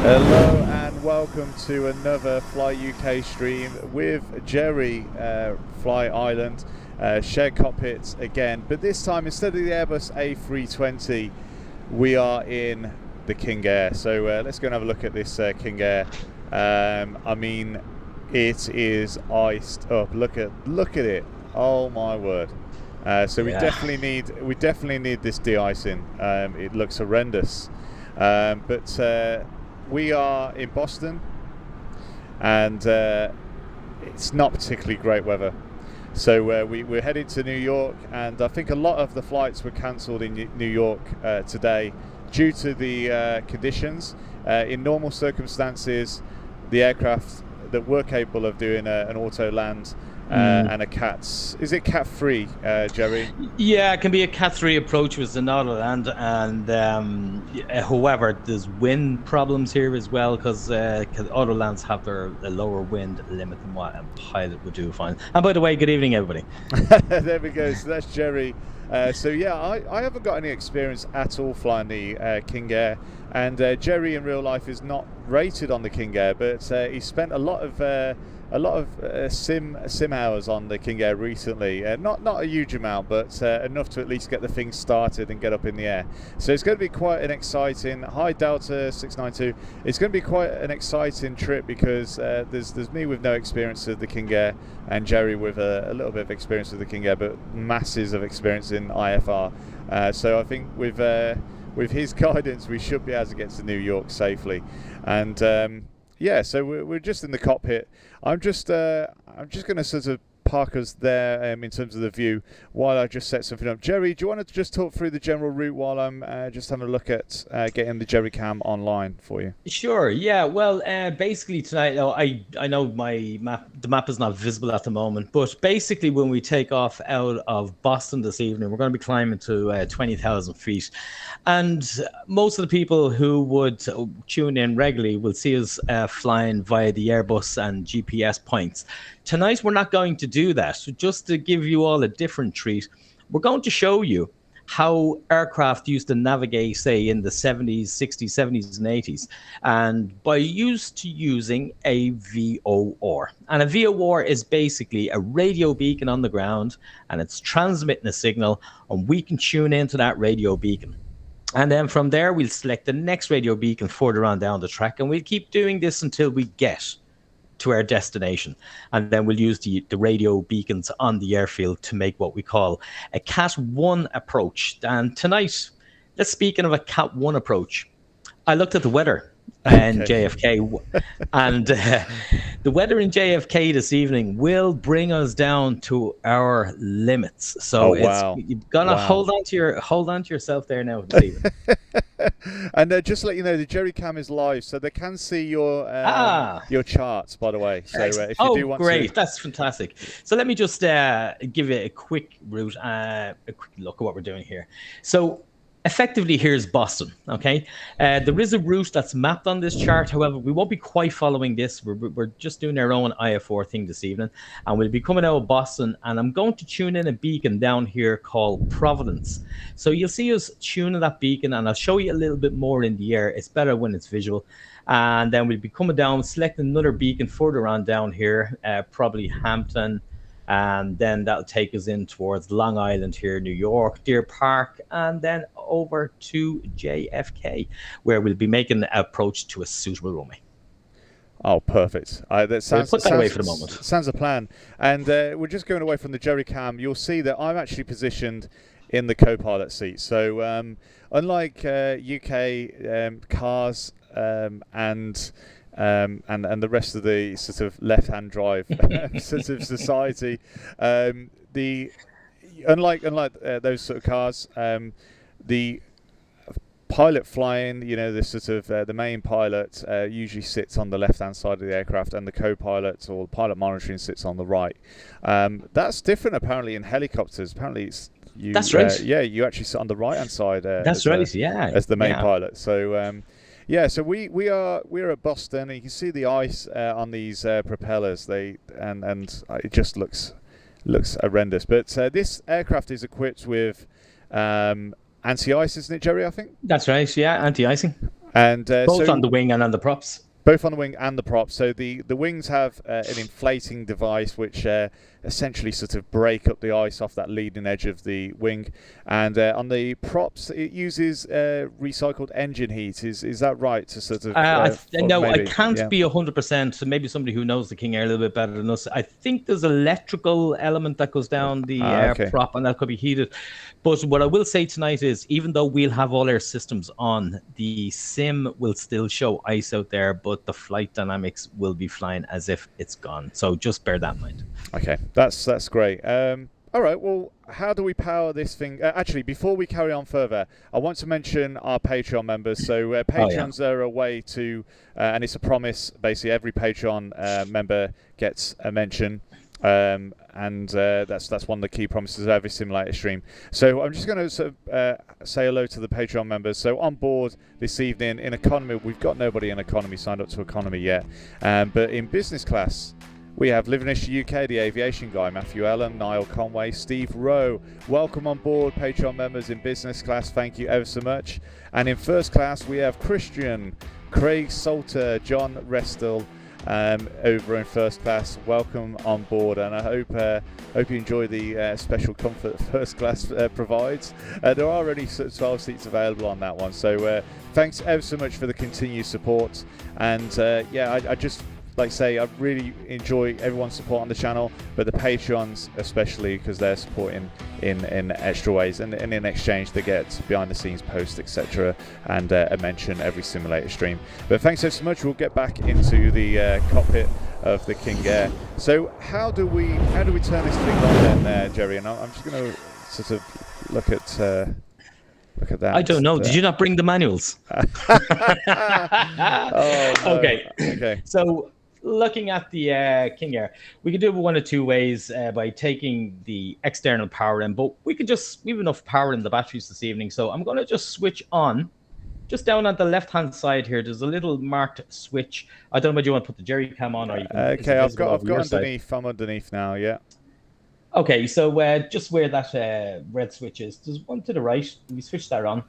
Hello and welcome to another Fly UK stream with Jerry, Fly Island, shared cockpit again, but this time instead of the Airbus A320 we are in the KingAir. So let's go and have a look at this KingAir. I mean, it is iced up. Look at it. Oh my word. So we definitely need this de-icing. It looks horrendous, but we are in Boston, and it's not particularly great weather. So we're heading to New York, and I think a lot of the flights were cancelled in New York today due to the conditions. In normal circumstances, the aircraft that were capable of doing an auto land and a CAT's, is it Cat 3, Jerry? Yeah, it can be a Cat 3 approach with an auto land, and however, there's wind problems here as well, because auto lands have a lower wind limit than what a pilot would do. Fine. And by the way, good evening, everybody. There we go. So that's Jerry. So yeah, I haven't got any experience at all flying the KingAir, and Jerry in real life is not rated on the KingAir, but he spent a lot of sim hours on the KingAir recently. Not a huge amount, but enough to at least get the thing started and get up in the air. So it's going to be quite an exciting. Hi Delta 692. It's going to be quite an exciting trip because there's me with no experience of the KingAir, and Jerry with a little bit of experience with the KingAir, but masses of experience in IFR. So I think with his guidance, we should be able to get to New York safely. And yeah, so we're just in the cockpit. I'm just going to sort of park us there in terms of the view while I just set something up. Jerry, do you want to just talk through the general route while I'm just having a look at getting the Jerry Cam online for you? Sure. Yeah. Well, basically tonight, I know the map is not visible at the moment, but basically when we take off out of Boston this evening, we're going to be climbing to 20,000 feet. And most of the people who would tune in regularly will see us flying via the Airbus and GPS points. Tonight, we're not going to do that. So just to give you all a different treat, we're going to show you how aircraft used to navigate, say, in the 70s, 60s, 70s, and 80s, and by using a VOR. And a VOR is basically a radio beacon on the ground, and it's transmitting a signal, and we can tune into that radio beacon. And then from there, we'll select the next radio beacon further on down the track, and we'll keep doing this until we get to our destination. And then we'll use the radio beacons on the airfield to make what we call a Cat 1 approach. And tonight, speaking of a Cat 1 approach, I looked at the weather in JFK, and the weather in JFK this evening will bring us down to our limits. So you've got to hold on to yourself there now this evening. And just to let you know, the Jerry Cam is live, so they can see your charts, by the way. So if you do want great, to... that's fantastic. So let me just give you a quick route, a quick look at what we're doing here. So effectively, here's Boston, okay? There is a route that's mapped on this chart. However, we won't be quite following this. We're just doing our own IFR thing this evening. And we'll be coming out of Boston. And I'm going to tune in a beacon down here called Providence. So you'll see us tuning that beacon. And I'll show you a little bit more in the air. It's better when it's visual. And then we'll be coming down, selecting another beacon further on down here, probably Hampton. And then that'll take us in towards Long Island here, New York, Deer Park, and then over to JFK, where we'll be making the approach to a suitable runway. Oh, perfect. That sounds, we'll put that away for the moment. Sounds a plan. And we're just going away from the Jerry Cam. You'll see that I'm actually positioned in the co-pilot seat. So unlike UK cars and the rest of the sort of left-hand drive sort of society, unlike those sort of cars, the pilot flying, the sort of the main pilot usually sits on the left-hand side of the aircraft, and the co-pilot or pilot monitoring sits on the right. That's different apparently in helicopters. Apparently that's right. You actually sit on the right-hand side. That's right. As the main pilot. So. Yeah, so we're at Boston, and you can see the ice on these propellers. And it just looks horrendous. But this aircraft is equipped with anti-ice, isn't it, Jerry? I think that's right. Yeah, anti-icing. And both on the wing and on the props. Both on the wing and the props. So the wings have an inflating device which essentially sort of break up the ice off that leading edge of the wing. And on the props, it uses recycled engine heat. Is that right? To sort of no, maybe? I can't be 100%. So maybe somebody who knows the KingAir a little bit better than us. I think there's an electrical element that goes down the prop, and that could be heated. But what I will say tonight is, even though we'll have all our systems on, the sim will still show ice out there, but the flight dynamics will be flying as if it's gone. So just bear that in mind. Okay, that's great. All right, well, how do we power this thing? Actually, before we carry on further, I want to mention our Patreon members. So Patreons are a way to, and it's a promise, basically every Patreon member gets a mention. And that's one of the key promises of every simulator stream. So I'm just going to sort of say hello to the Patreon members. So on board this evening in economy, we've got nobody in economy signed up to economy yet, but in business class we have Livenish UK, the aviation guy, Matthew Allen, Niall Conway, Steve Rowe. Welcome on board, Patreon members in business class. Thank you ever so much. And in first class we have Christian, Craig Salter, John Restel. Over in first class, welcome on board, and I hope you enjoy the special comfort first class provides. There are only 12 seats available on that one, so thanks ever so much for the continued support. And I just like to say I really enjoy everyone's support on the channel, but the Patreons especially, because they're supporting in extra ways, and in exchange they get behind the scenes posts, etc., and a mention every simulator stream. But thanks so much. We'll get back into the cockpit of the KingAir. So how do we turn this thing on then, Jerry? And I'm just going to sort of look at that. I don't know. Did you not bring the manuals? Oh, no. Okay. So looking at the KingAir, we could do it one of two ways, by taking the external power in, but we have enough power in the batteries this evening. So I'm going to just switch on, just down on the left hand side here. There's a little marked switch. I don't know whether you want to put the jerry cam on, or you can. Okay, I've got underneath. I'm underneath now. Yeah. Okay, so just where that red switch is, there's one to the right. We switch that on,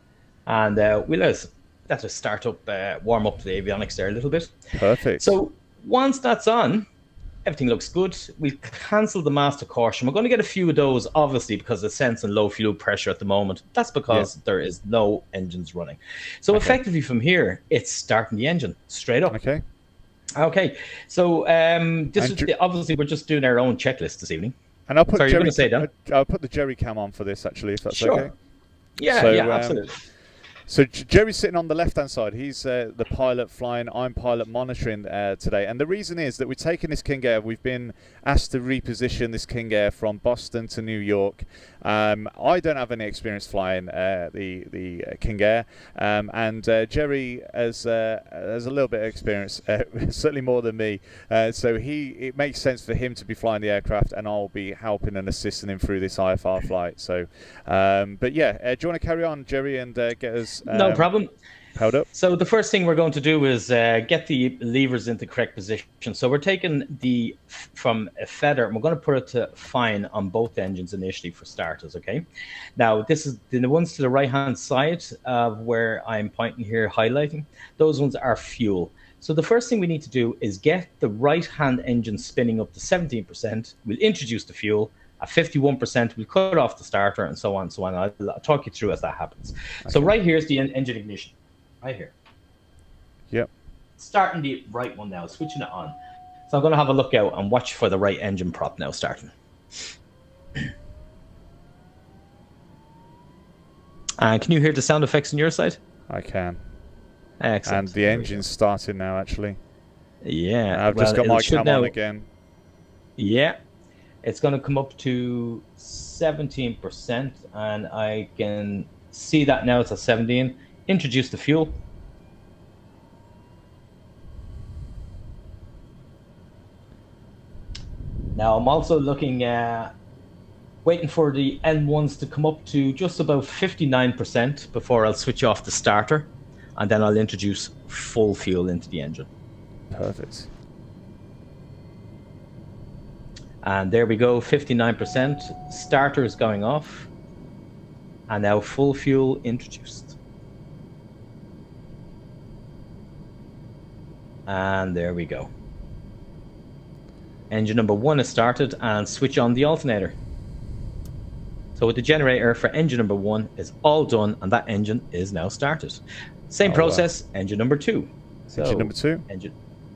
and we'll let us start up, warm up the avionics there a little bit. Perfect. So once that's on, everything looks good. We've cancelled the master caution. We're going to get a few of those, obviously, because of sensing low fuel pressure at the moment. That's because there is no engines running. So effectively from here, it's starting the engine straight up. Okay. So obviously we're just doing our own checklist this evening. And I'll put Sorry, you're going to say that? I'll put the jerry cam on for this, actually, if that's okay. Yeah, absolutely. So Jerry's sitting on the left-hand side. He's the pilot flying. I'm pilot monitoring today. And the reason is that we're taking this KingAir. We've been asked to reposition this KingAir from Boston to New York. I don't have any experience flying the KingAir, and Jerry has a little bit of experience, certainly more than me. So it makes sense for him to be flying the aircraft, and I'll be helping and assisting him through this IFR flight. So, but yeah, do you want to carry on, Jerry, and get us? No problem. Held up. So the first thing we're going to do is get the levers into correct position. So we're taking from a feather, and we're going to put it to fine on both engines initially for starters. Okay. Now this is the ones to the right hand side of where I'm pointing here, highlighting. Those ones are fuel. So the first thing we need to do is get the right hand engine spinning up to 17%. We'll introduce the fuel. At 51%, we'll cut off the starter, and so on and so on. I'll talk you through as that happens. Okay. So right here is the engine ignition. Right here. Yep. Starting the right one now, switching it on. So I'm going to have a look out and watch for the right engine prop now starting. And can you hear the sound effects on your side? I can. Excellent. And the engine's starting now, actually. Yeah. I've just got my cam on again. Yeah. It's going to come up to 17%, and I can see that now it's at 17. Introduce the fuel. Now I'm also looking waiting for the N1s to come up to just about 59% before I'll switch off the starter, and then I'll introduce full fuel into the engine. Perfect. And there we go, 59%. Starter is going off, and now full fuel introduced. And there we go. Engine number 1 is started, and switch on the alternator. So with the generator for engine number 1 is all done, and that engine is now started. Same process, engine number 2. So engine number 2?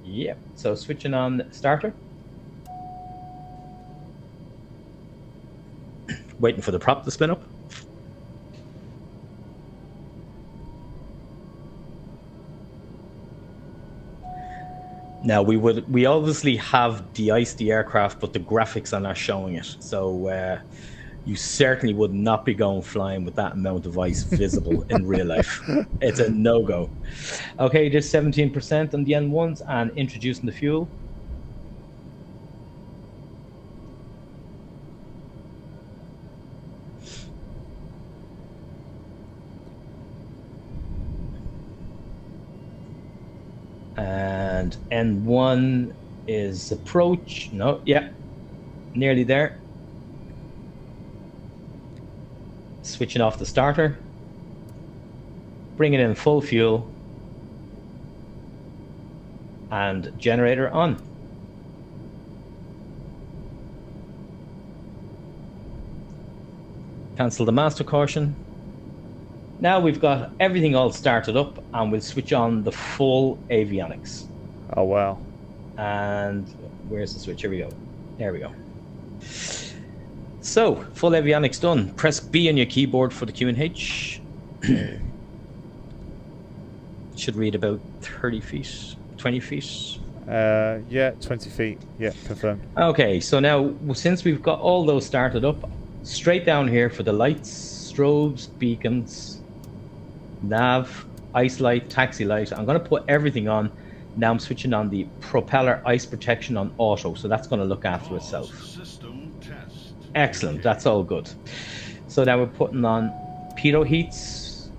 Yeah. So switching on starter. Waiting for the prop to spin up. Now we obviously have de-iced the aircraft, but the graphics are not showing it. So you certainly would not be going flying with that amount of ice visible in real life. It's a no-go. Okay, just 17% on the N1s, and introducing the fuel. And N1 is approach. No, yeah, nearly there. Switching off the starter. Bringing in full fuel. And generator on. Cancel the master caution. Now we've got everything all started up, and we'll switch on the full avionics. Oh, wow. And where's the switch? Here we go. There we go. So, full avionics done. Press B on your keyboard for the QNH. Should read about 30 feet, 20 feet. Yeah, 20 feet. Yeah, confirmed. Okay, so now, since we've got all those started up, straight down here for the lights, strobes, beacons, nav, ice light, taxi light. I'm going to put everything on. Now I'm switching on the propeller ice protection on auto, so that's going to look after itself. Excellent, that's all good. So now we're putting on pitot heats,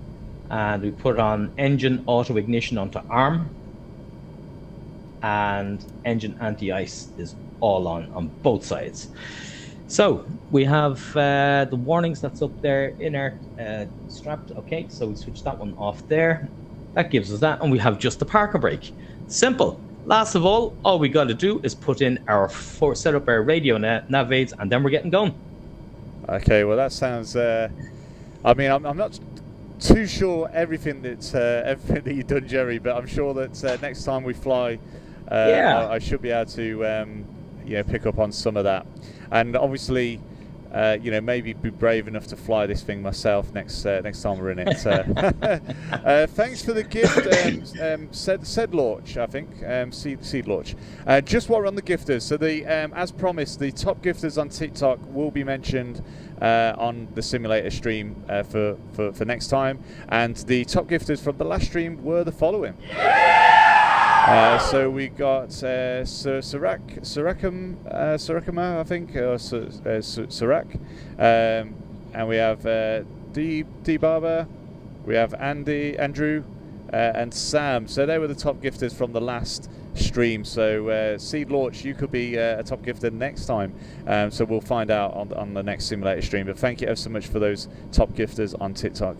and we put on engine auto ignition onto arm, and engine anti-ice is all on both sides. So we have the warnings that's up there in our strapped. Okay, so we switch that one off there. That gives us that, and we have just the parker brake. Simple. Last of all we got to do is put in our set up our radio nav aids, and then we're getting going. Okay, well that sounds. I mean, I'm not too sure everything that you've done, Jerry, but I'm sure that next time we fly, I should be able to pick up on some of that. And obviously, maybe be brave enough to fly this thing myself next time we're in it. Thanks for the gift, said launch, I think, seed launch. Just while we're on the gifters, so as promised, the top gifters on TikTok will be mentioned on the simulator stream for next time, and the top gifters from the last stream were the following. So we got Sarakama, I think, or Sarak, and we have D Barber, we have Andrew, and Sam. So they were the top gifters from the last stream. So Seed Launch, you could be a top gifter next time. So we'll find out on the next simulator stream. But thank you ever so much for those top gifters on TikTok.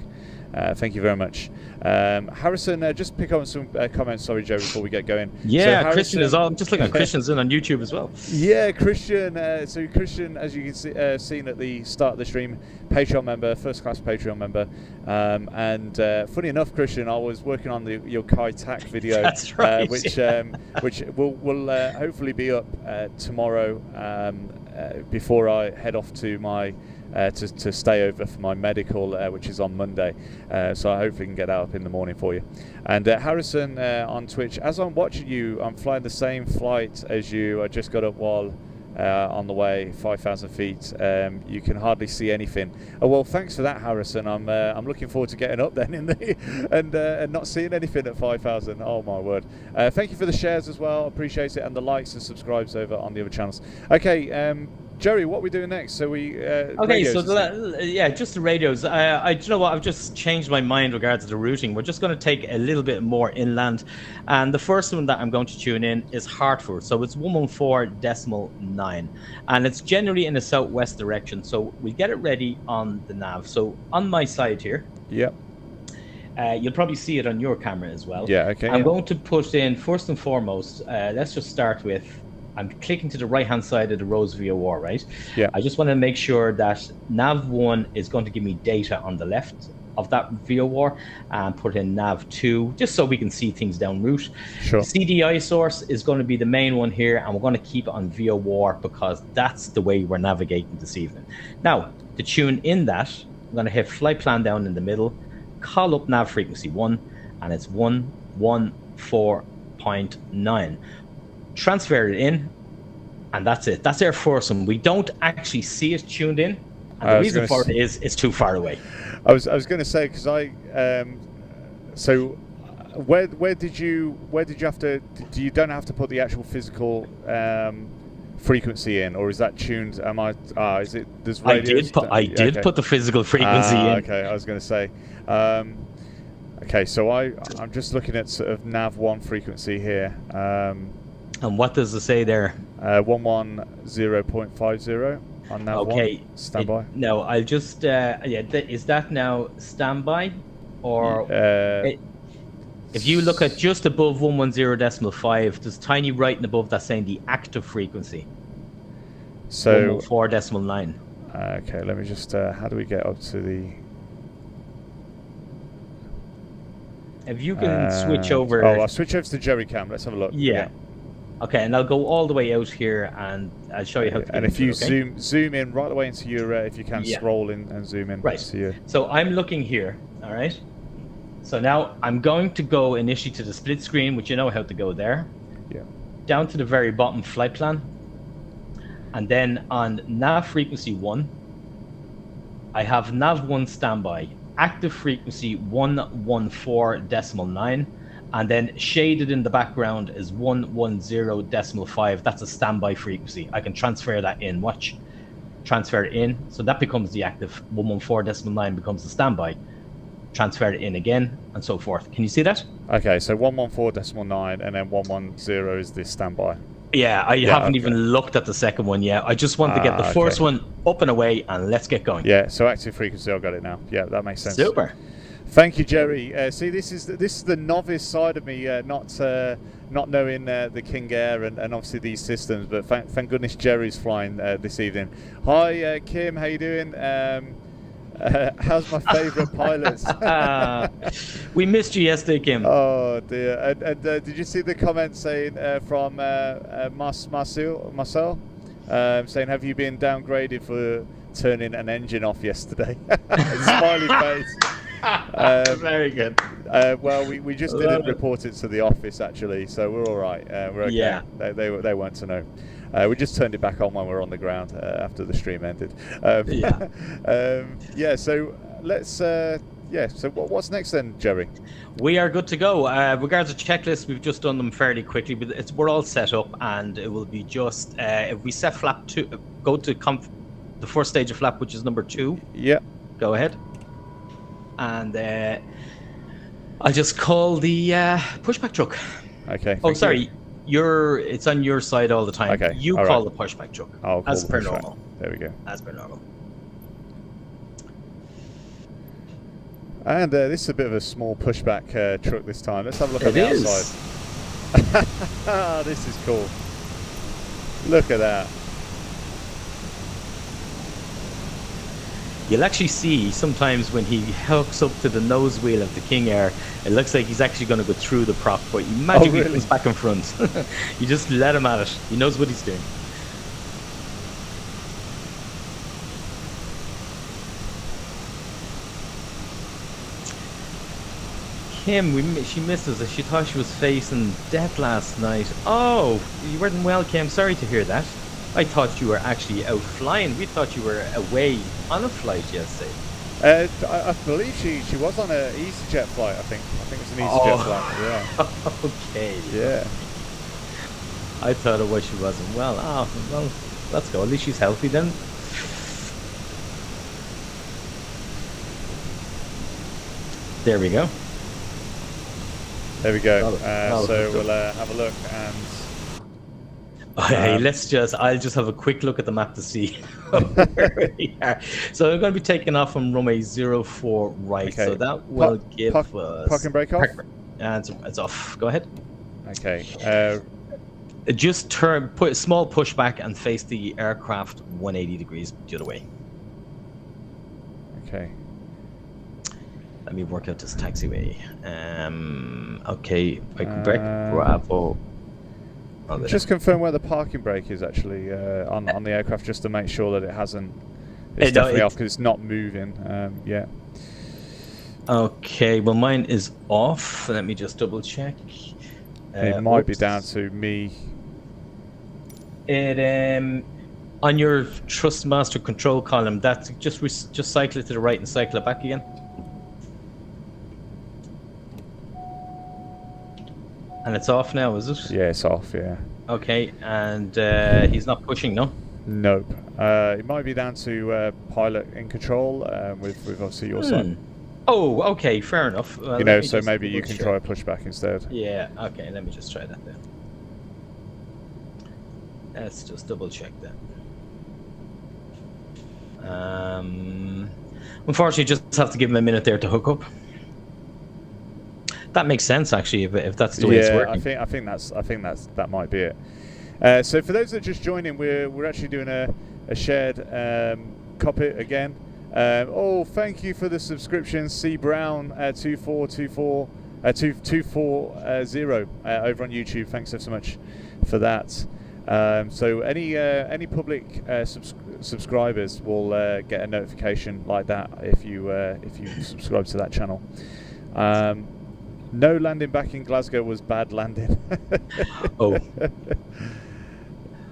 Thank you very much. Harrison, just pick up on some comments, sorry, Joe, before we get going. Yeah, so Christian is on. Just looking at Christian's in on YouTube as well. Yeah, Christian. So Christian, as you can see, seen at the start of the stream, Patreon member, first class Patreon member. And funny enough, Christian, I was working on your Kai Tak video. That's right. Which will hopefully be up tomorrow before I head off to my to stay over for my medical, which is on Monday. So I hopefully can get that up in the morning for you. And Harrison on Twitch, as I'm watching you, I'm flying the same flight as you. I just got up while on the way, 5,000 feet. You can hardly see anything. Oh well, thanks for that, Harrison. I'm looking forward to getting up then and not seeing anything at 5,000. Oh my word! Thank you for the shares as well. Appreciate it, and the likes and subscribes over on the other channels. Okay. Jerry, what are we doing next? So okay, so just the radios. Do you know what? I've just changed my mind regards to the routing. We're just going to take a little bit more inland, and the first one that I'm going to tune in is Hartford. So it's 114.9, and it's generally in a southwest direction. So we get it ready on the nav. So on my side here, yep. You'll probably see it on your camera as well. Yeah, okay. I'm going to put in, first and foremost, let's just start with, I'm clicking to the right-hand side of the Rose VOR, right? Yeah. I just want to make sure that nav1 is going to give me data on the left of that VOR, and put in nav2, just so we can see things down route. Sure. CDI source is going to be the main one here, and we're going to keep it on VOR because that's the way we're navigating this evening. Now, to tune in that, I'm going to hit flight plan down in the middle, call up nav frequency 1, and it's 114.9. Transfer it in, and that's it. That's Air Force One. We don't actually see it tuned in, and the reason for it is it's too far away. I was going to say, because so where did you have to? You don't have to put the actual physical frequency in, or is that tuned? Is it? There's radios. I did put the physical frequency in. Okay, I was going to say. Okay, so I'm just looking at sort of nav1 frequency here. And what does it say there? 110.50 on nav1. Standby. No, I'll just is that now standby, or if you look at just above 110.5, there's tiny writing above that saying the active frequency. So 114.9. Okay, let me just. How do we get up to the? If you can switch over. Oh, I'll switch over to the Jerry cam. Let's have a look. Yeah. Okay, and I'll go all the way out here, and I'll show you how to. And if you zoom in right away into your, if you can scroll in and zoom in. Right. To your... So I'm looking here. All right. So now I'm going to go initially to the split screen, which you know how to go there. Yeah. Down to the very bottom flight plan, and then on nav frequency 1, I have nav 1 standby, active frequency 114.9. And then shaded in the background is 110.5. That's a standby frequency. I can transfer that in. Watch. Transfer it in. So that becomes the active. 114.9 becomes the standby. Transfer it in again, and so forth. Can you see that? Okay, so 114.9 and then 110 is the standby. Yeah, I haven't even looked at the second one yet. I just wanted to get the first one up and away, and let's get going. Yeah, so active frequency, I've got it now. Yeah, that makes sense. Super. Thank you, Jerry. See, this is the novice side of me, not knowing the KingAir and obviously these systems. But thank goodness Jerry's flying this evening. Hi, Kim. How you doing? How's my favourite pilots? We missed you yesterday, Kim. Oh dear. And did you see the comment saying from Marcel saying, "Have you been downgraded for turning an engine off yesterday?" Smiley face. Very good. Well, we just didn't report it to the office actually, so we're all right. We're okay. Yeah. They weren't to know. We just turned it back on when we were on the ground after the stream ended. Yeah. So let's. So what's next then, Jerry? We are good to go. Regards to checklists, we've just done them fairly quickly, but we're all set up, and it will be just if we set flap 2, go to the first stage of flap, which is number 2. Yeah. Go ahead. And I'll just call the pushback truck. Okay. Oh, sorry. It's on your side all the time. Okay. You call the pushback truck. I'll call as the per pushback. normal. There we go. As per normal. And this is a bit of a small pushback truck this time. Let's have a look on the outside. This is cool. Look at that. You'll actually see sometimes when he hooks up to the nose wheel of the KingAir, it looks like he's actually going to go through the prop, but you magically comes back in front. You just let him at it. He knows what he's doing. Kim, she missed us. She thought she was facing death last night. Oh, you weren't well, Kim. Sorry to hear that. I thought you were actually out flying. We thought you were away on a flight yesterday. I believe she was on an EasyJet flight. I think it was an EasyJet flight. Yeah. Okay. Yeah. I thought it was she wasn't well. Oh, well, let's go. At least she's healthy then. There we go. There we go. So we'll have a look and. Okay, I'll just have a quick look at the map to see where we are. So I'm going to be taking off from runway 04 right. Okay. So that will give us... Park and brake off? And it's off. Go ahead. Okay. Just put a small push back and face the aircraft 180 degrees the other way. Okay. Let me work out this taxiway. Okay, I can brake. Bravo. Just confirm where the parking brake is actually on the aircraft, just to make sure that it hasn't. It's definitely off because it's not moving. Yeah. Okay. Well, mine is off. Let me just double check. It might be down to me. It on your thrust master control column. That's just cycle it to the right and cycle it back again. And it's off now, is it? Yeah, it's off, yeah. Okay, and he's not pushing, no? Nope. It might be down to pilot in control with obviously your side. Oh, okay, fair enough. Well, so maybe you can try a pushback instead. Yeah, okay, let me just try that then. Let's just double check that. Unfortunately, just have to give him a minute there to hook up. That makes sense, actually, if that's the way it's working. I think that might be it. So for those that just joined in, we're actually doing a shared cockpit again. Thank you for the subscription, C Brown 240 over on YouTube. Thanks so much for that. So any public subscribers will get a notification like that if you subscribe to that channel. No landing back in Glasgow was bad landing. Oh.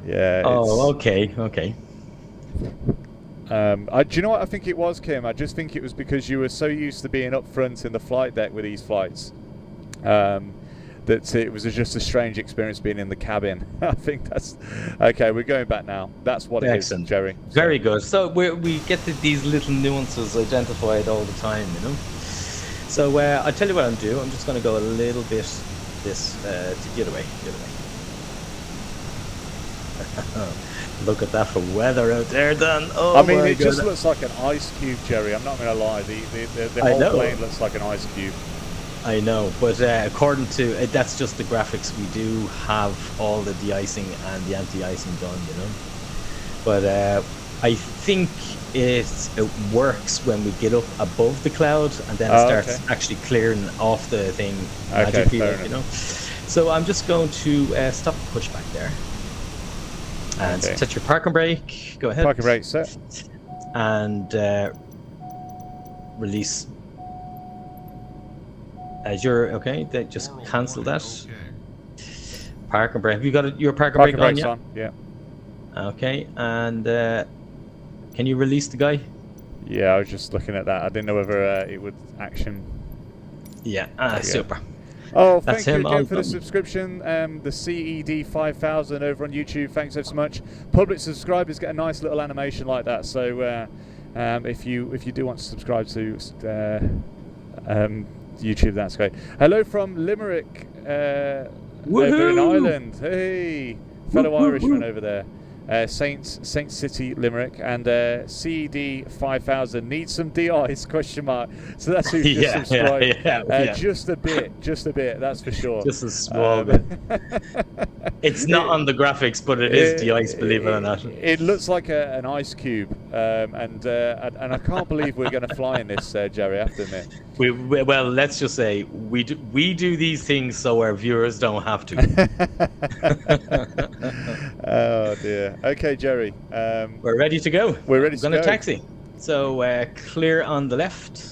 Yeah. Oh, okay. Do you know what I think it was, Kim? I just think it was because you were so used to being up front in the flight deck with these flights that it was just a strange experience being in the cabin. I think that's... Okay, we're going back now. That's what it is, Jerry. Very good. So we get these little nuances identified all the time, you know? So I'll tell you what I'll do. I'm just going to go a little bit to the other way. Look at that for weather out there, Dan. Oh, I mean, it just looks like an ice cube, Jerry. I'm not going to lie. The whole plane looks like an ice cube. I know, but according to that's just the graphics. We do have all the de-icing and the anti-icing done, you know. But I think it works when we get up above the cloud, and then it starts actually clearing off the thing magically, you know. So I'm just going to stop the pushback there. And set your parking brake. Go ahead. Parking brake set. And release. As you're okay, just cancel that. Parking brake. Have you got your parking brake on? On. Yeah. Okay, and can you release the guy? Yeah, I was just looking at that. I didn't know whether it would action. Yeah. Super. Oh, thank you again for the subscription. The CED 5000 over on YouTube. Thanks so much. Public subscribers get a nice little animation like that. So if you do want to subscribe to YouTube, that's great. Hello from Limerick, over in Ireland. Hey, fellow Irishman over there. Saint City, Limerick, and CED 5000 needs some de-ice ? So that's who just subscribed. Just a bit. That's for sure. Just a small bit. It's not on the graphics, but it is de-ice. Believe it or not. It looks like an ice cube, and I can't believe we're going to fly in this, Jerry. I have to admit. Well, let's just say we do these things so our viewers don't have to. Oh dear. Okay, Jerry. We're ready to go. We're ready to go. We're going to taxi. So clear on the left.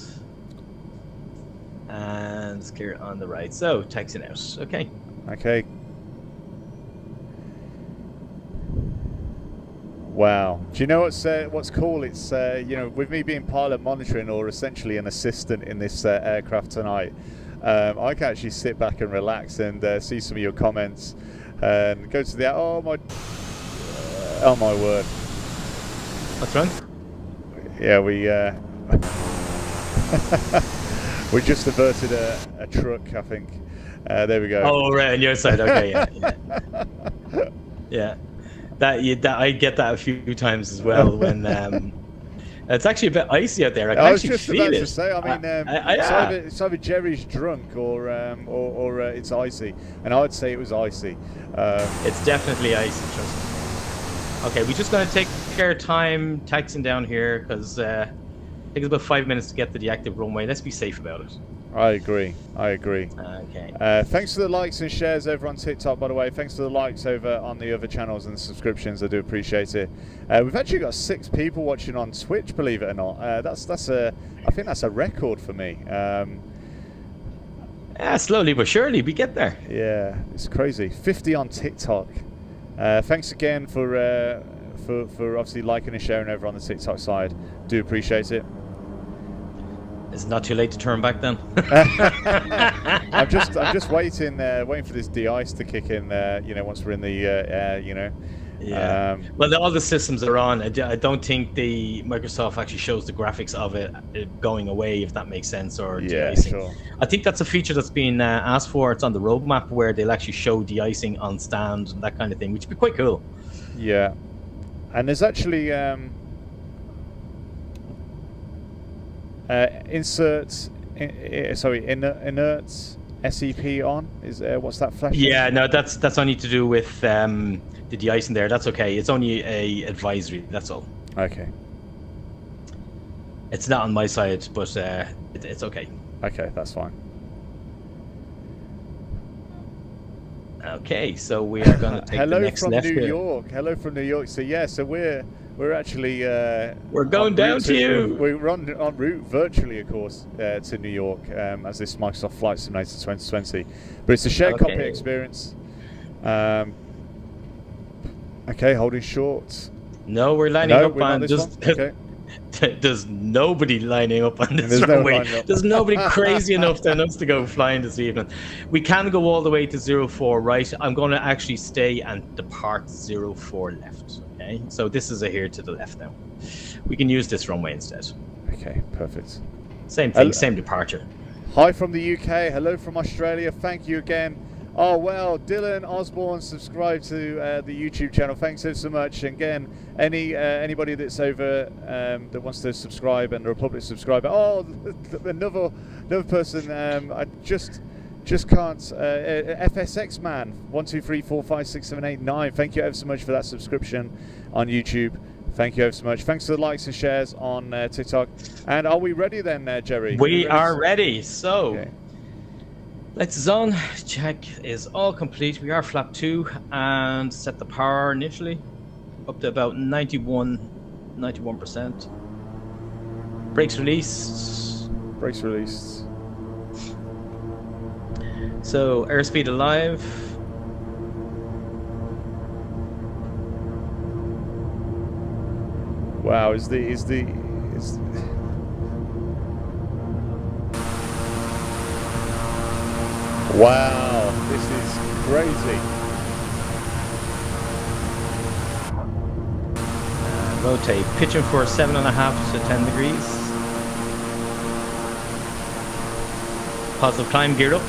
And clear on the right. So taxiing out. Okay. Okay. Wow. Do you know what's cool? It's with me being pilot monitoring or essentially an assistant in this aircraft tonight, I can actually sit back and relax and see some of your comments and go to the oh my word. What's wrong? Yeah, we just averted a truck, I think. There we go. Oh, right, on your side. Okay, yeah. Yeah, that I get that a few times as well when it's actually a bit icy out there. I can I was actually just feel about it. to say. I mean, Yeah. it's either Jerry's drunk or it's icy, and I'd say it was icy. It's definitely icy, trust me. Okay, we're just going to take our time taxiing down here because it takes about 5 minutes to get to the active runway. Let's be safe about it. I agree. Okay. Thanks for the likes and shares over on TikTok, by the way. Thanks for the likes over on the other channels and the subscriptions. I do appreciate it. We've actually got 6 people watching on Twitch, believe it or not. I think that's a record for me. Yeah, slowly but surely we get there. Yeah, it's crazy. 50 on TikTok. Thanks again for obviously liking and sharing over on the TikTok side. Do appreciate it. It's not too late to turn back then. I'm just waiting for this de-ice to kick in. Once we're in the air, Yeah. Well, all the systems are on. I don't think the Microsoft actually shows the graphics of it going away, if that makes sense, or de-icing. Sure. I think that's a feature that's been asked for. It's on the roadmap where they'll actually show de-icing on stand and that kind of thing, which would be quite cool. Yeah, and there's actually inert SEP on. Is what's that flash? Yeah, no, that's only to do with the de-icing there. That's okay. It's only a advisory. That's all. Okay. It's not on my side, but it's okay. Okay, that's fine. Okay, so we are going to take the next left here. Hello from New York. So yeah, so we're actually we're going down to you. We're en route virtually, of course, to New York as this Microsoft Flight Simulator 2020. But it's a shared cockpit experience. Okay, holding short. No, we're lining up on just. Okay. There's nobody lining up on this runway. There's nobody crazy enough than us to go flying this evening. We can go all the way to 04 right. I'm going to actually stay and depart 04 left. Okay, so this is a here to the left now. We can use this runway instead. Okay, perfect. Same thing, same departure. Hi from the UK. Hello from Australia. Thank you again. Oh well, Dylan Osborne subscribed to the YouTube channel. Thanks so much. And again, anybody that's over that wants to subscribe and the Republic subscriber. Oh, another person. I just can't. FSX man 1 2 3 4 5 6 7 8 9. Thank you ever so much for that subscription on YouTube. Thank you ever so much. Thanks for the likes and shares on TikTok. And are we ready then, Jerry? We are ready. So. Okay. Let's zone check is all complete. We are flap 2 and set the power initially up to about 91%. Brakes released. Brakes released. So airspeed alive. Wow, Wow, this is crazy. Rotate, pitching for 7.5 to 10 degrees. Positive climb, geared up.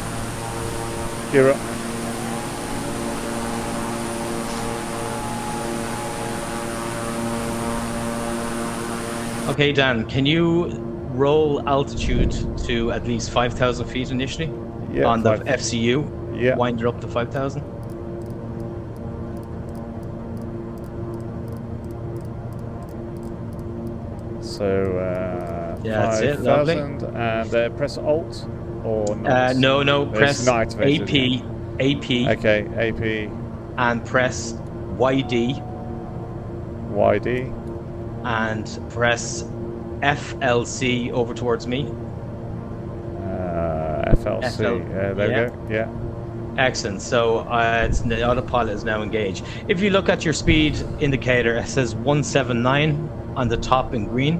Gear up. Okay, Dan, can you roll altitude to at least 5,000 feet initially? Yeah, on the FCU, yeah. Wind her up to 5,000. So yeah, that's it. Lovely. And press Alt or not? No. Press AP. Okay, AP. And press YD. YD. And press FLC over towards me. FLC. There we go. Yeah. Excellent. So the autopilot is now engaged. If you look at your speed indicator, it says 179 on the top in green.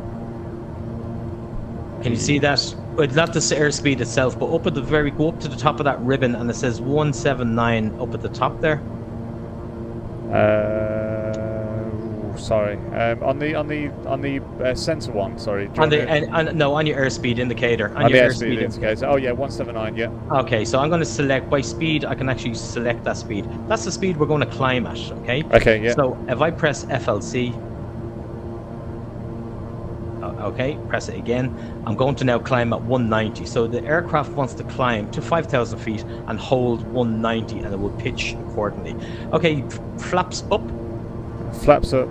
Can you see that? Well, not the airspeed itself, but go up to the top of that ribbon, and it says 179 up at the top there. sorry. On the center one. Sorry. On your airspeed indicator. On the airspeed indicator. Oh yeah, 179. Yeah. Okay, so I'm going to select by speed. I can actually select that speed. That's the speed we're going to climb at. Okay. Okay. Yeah. So if I press FLC. Okay, press it again. I'm going to now climb at 190. So the aircraft wants to climb to 5,000 feet and hold 190, and it will pitch accordingly. Okay, flaps up. Flaps up.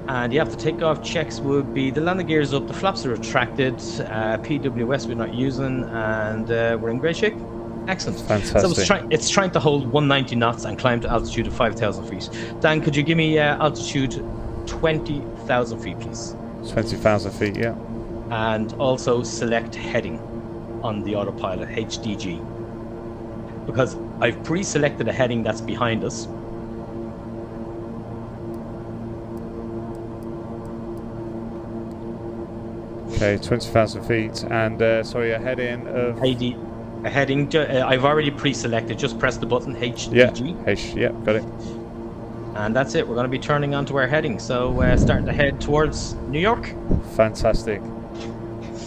And you have to take off checks would be the landing gears up, the flaps are retracted, PWS we're not using, and we're in great shape. Excellent. Fantastic. So it's trying to hold 190 knots and climb to altitude of 5,000 feet. Dan, could you give me altitude 20,000 feet, please? 20,000 feet, yeah. And also select heading on the autopilot, HDG. Because I've pre-selected a heading that's behind us. Okay, 20,000 feet, and sorry, a heading of... A heading, I've already pre-selected, just press the button, HDG. Yeah, got it. And that's it, we're going to be turning onto our heading. So starting to head towards New York. Fantastic.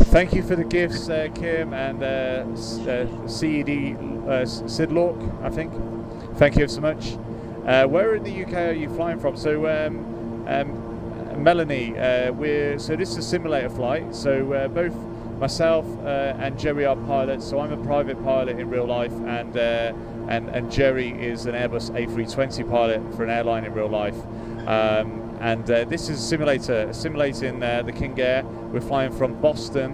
Thank you for the gifts, Kim and Sid Lork, I think. Thank you so much. Where in the UK are you flying from? So, Melanie, so this is a simulator flight. So both myself and Jerry are pilots. So I'm a private pilot in real life, and Jerry is an Airbus A320 pilot for an airline in real life. And this is a simulator simulating the KingAir. We're flying from Boston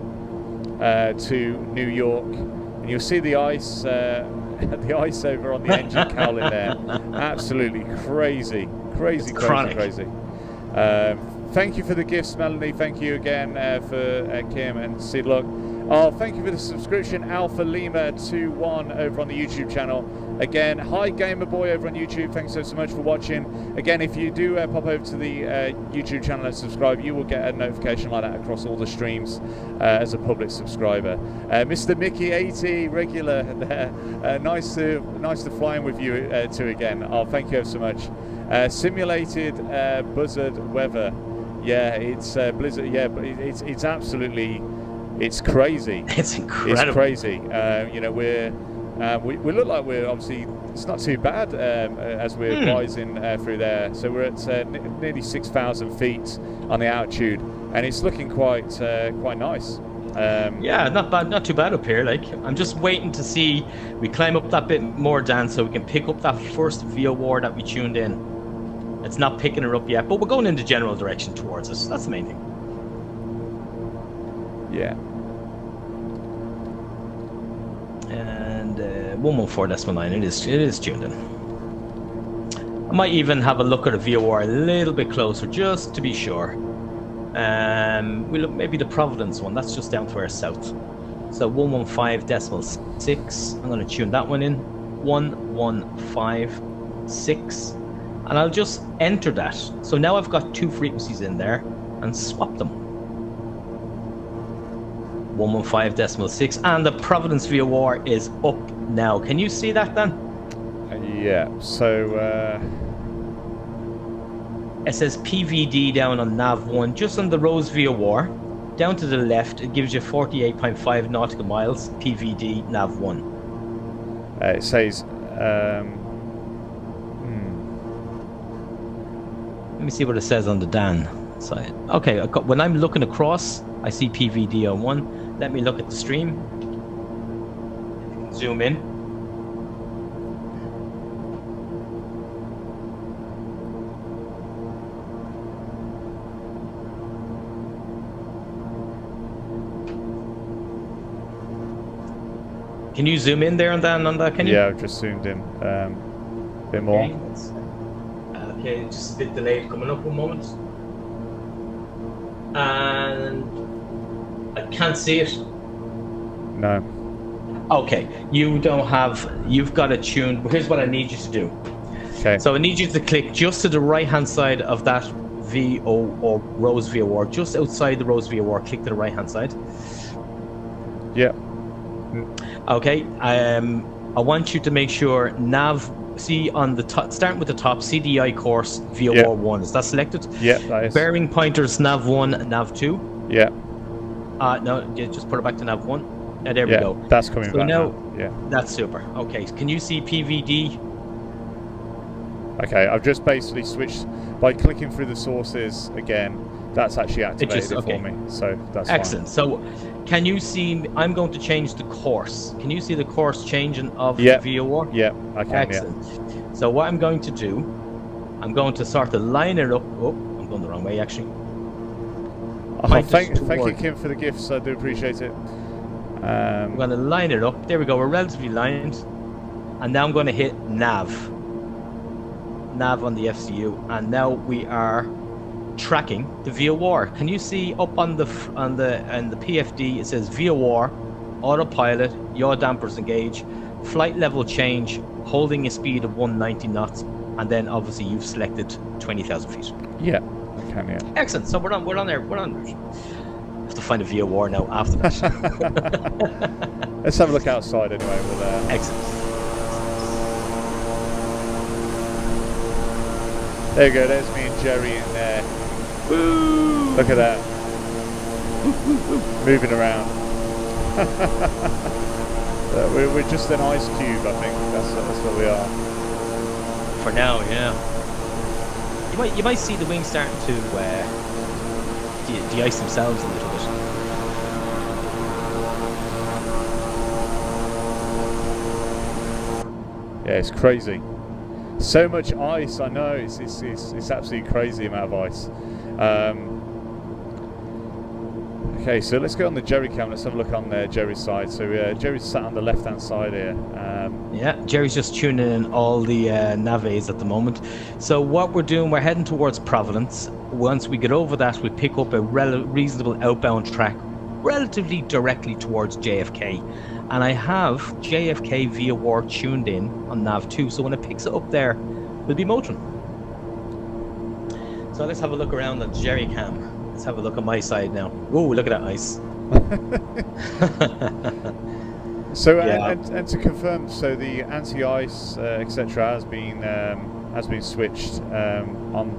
to New York, and you'll see the ice, the ice over on the engine cowl in there. Absolutely crazy. Thank you for the gifts, Melanie. Thank you again for Kim and Sid. Look, thank you for the subscription, Alpha Lima 21 over on the YouTube channel. Again, hi Gamer Boy over on YouTube. Thanks so much for watching. Again, if you do pop over to the YouTube channel and subscribe, you will get a notification like that across all the streams as a public subscriber. Mr. Mickey 80 regular there. Nice to fly in with you too again. Thank you ever so much. Simulated buzzard weather. Yeah, it's blizzard. Yeah, but it's absolutely, it's crazy. It's incredible. It's crazy. You know, we look like we're obviously, it's not too bad as we're rising through there. So we're at nearly 6,000 feet on the altitude, and it's looking quite nice. Yeah, not bad, not too bad up here. Like, I'm just waiting to see we climb up that bit more, Dan, so we can pick up that first VOR that we tuned in. It's not picking her up yet, but we're going in the general direction towards us. That's the main thing. Yeah. And 114.9, it is tuned in. I might even have a look at a VOR a little bit closer, just to be sure. We look maybe the Providence one. That's just down to our south. So 115.6. I'm going to tune that one in. 115.6. And I'll just enter that. So now I've got two frequencies in there and swap them. 115.6, and the Providence VOR is up now. Can you see that then? Yeah, so it says PVD down on nav1, just on the Rose VOR. Down to the left, it gives you 48.5 nautical miles, PVD nav1. It says let me see what it says on the Dan side. Okay, when I'm looking across, I see PVD on one. Let me look at the stream. Zoom in. Can you zoom in there and Dan on that? Can you? Yeah, I've just zoomed in a bit more. Okay, just a bit delayed coming up one moment. And I can't see it. No. Okay, you've got it tuned. Here's what I need you to do. Okay. So I need you to click just to the right hand side of that VOR, Rose VOR, just outside the Rose VOR, click to the right hand side. Yeah. Okay, I want you to make sure nav see on the top, starting with the top, CDI course VOR 1. Is that selected? Yeah, that is. Bearing pointers nav 1, nav 2. Yeah. No, just put it back to nav 1. There we go. That's coming back now. Yeah. That's super. Okay, can you see PVD? Okay, I've just basically switched by clicking through the sources again. That's actually activated for me, so that's excellent. Fine. So, can you see? I'm going to change the course. Can you see the course changing of the VOR? Yeah, I can. Excellent. Yeah. So what I'm going to do, I'm going to sort of line it up. Oh, I'm going the wrong way actually. Oh, thank you, Kim, for the gifts. I do appreciate it. I'm going to line it up. There we go. We're relatively lined, and now I'm going to hit nav on the FCU, and now we are tracking the VOR. Can you see up on the PFD? It says VOR, autopilot, yaw dampers engage, flight level change, holding a speed of 190 knots, and then obviously you've selected 20,000 feet. Yeah, I can. Yeah. Excellent. So we're on there. I have to find a VOR now after that. Let's have a look outside anyway. Excellent. There you go. There's me and Jerry in there. Woo! Look at that. Moving around. We're just an ice cube, I think. That's what we are. For now, yeah. You might see the wings starting to de-ice themselves a little bit. Yeah, it's crazy. So much ice, I know. It's absolutely crazy amount of ice. Okay, so let's go on the Jerry cam. Let's have a look on Jerry's side. So Jerry's sat on the left-hand side here. Yeah, Jerry's just tuning in all the navies at the moment. So what we're doing, we're heading towards Providence. Once we get over that, we pick up a reasonable outbound track relatively directly towards JFK. And I have JFK VOR tuned in on nav 2. So when it picks it up there, we'll be motoring. So let's have a look around at Jerry cam. Let's have a look on my side now. Oh, look at that ice. So and to confirm, so the anti-ice etc. has been switched on.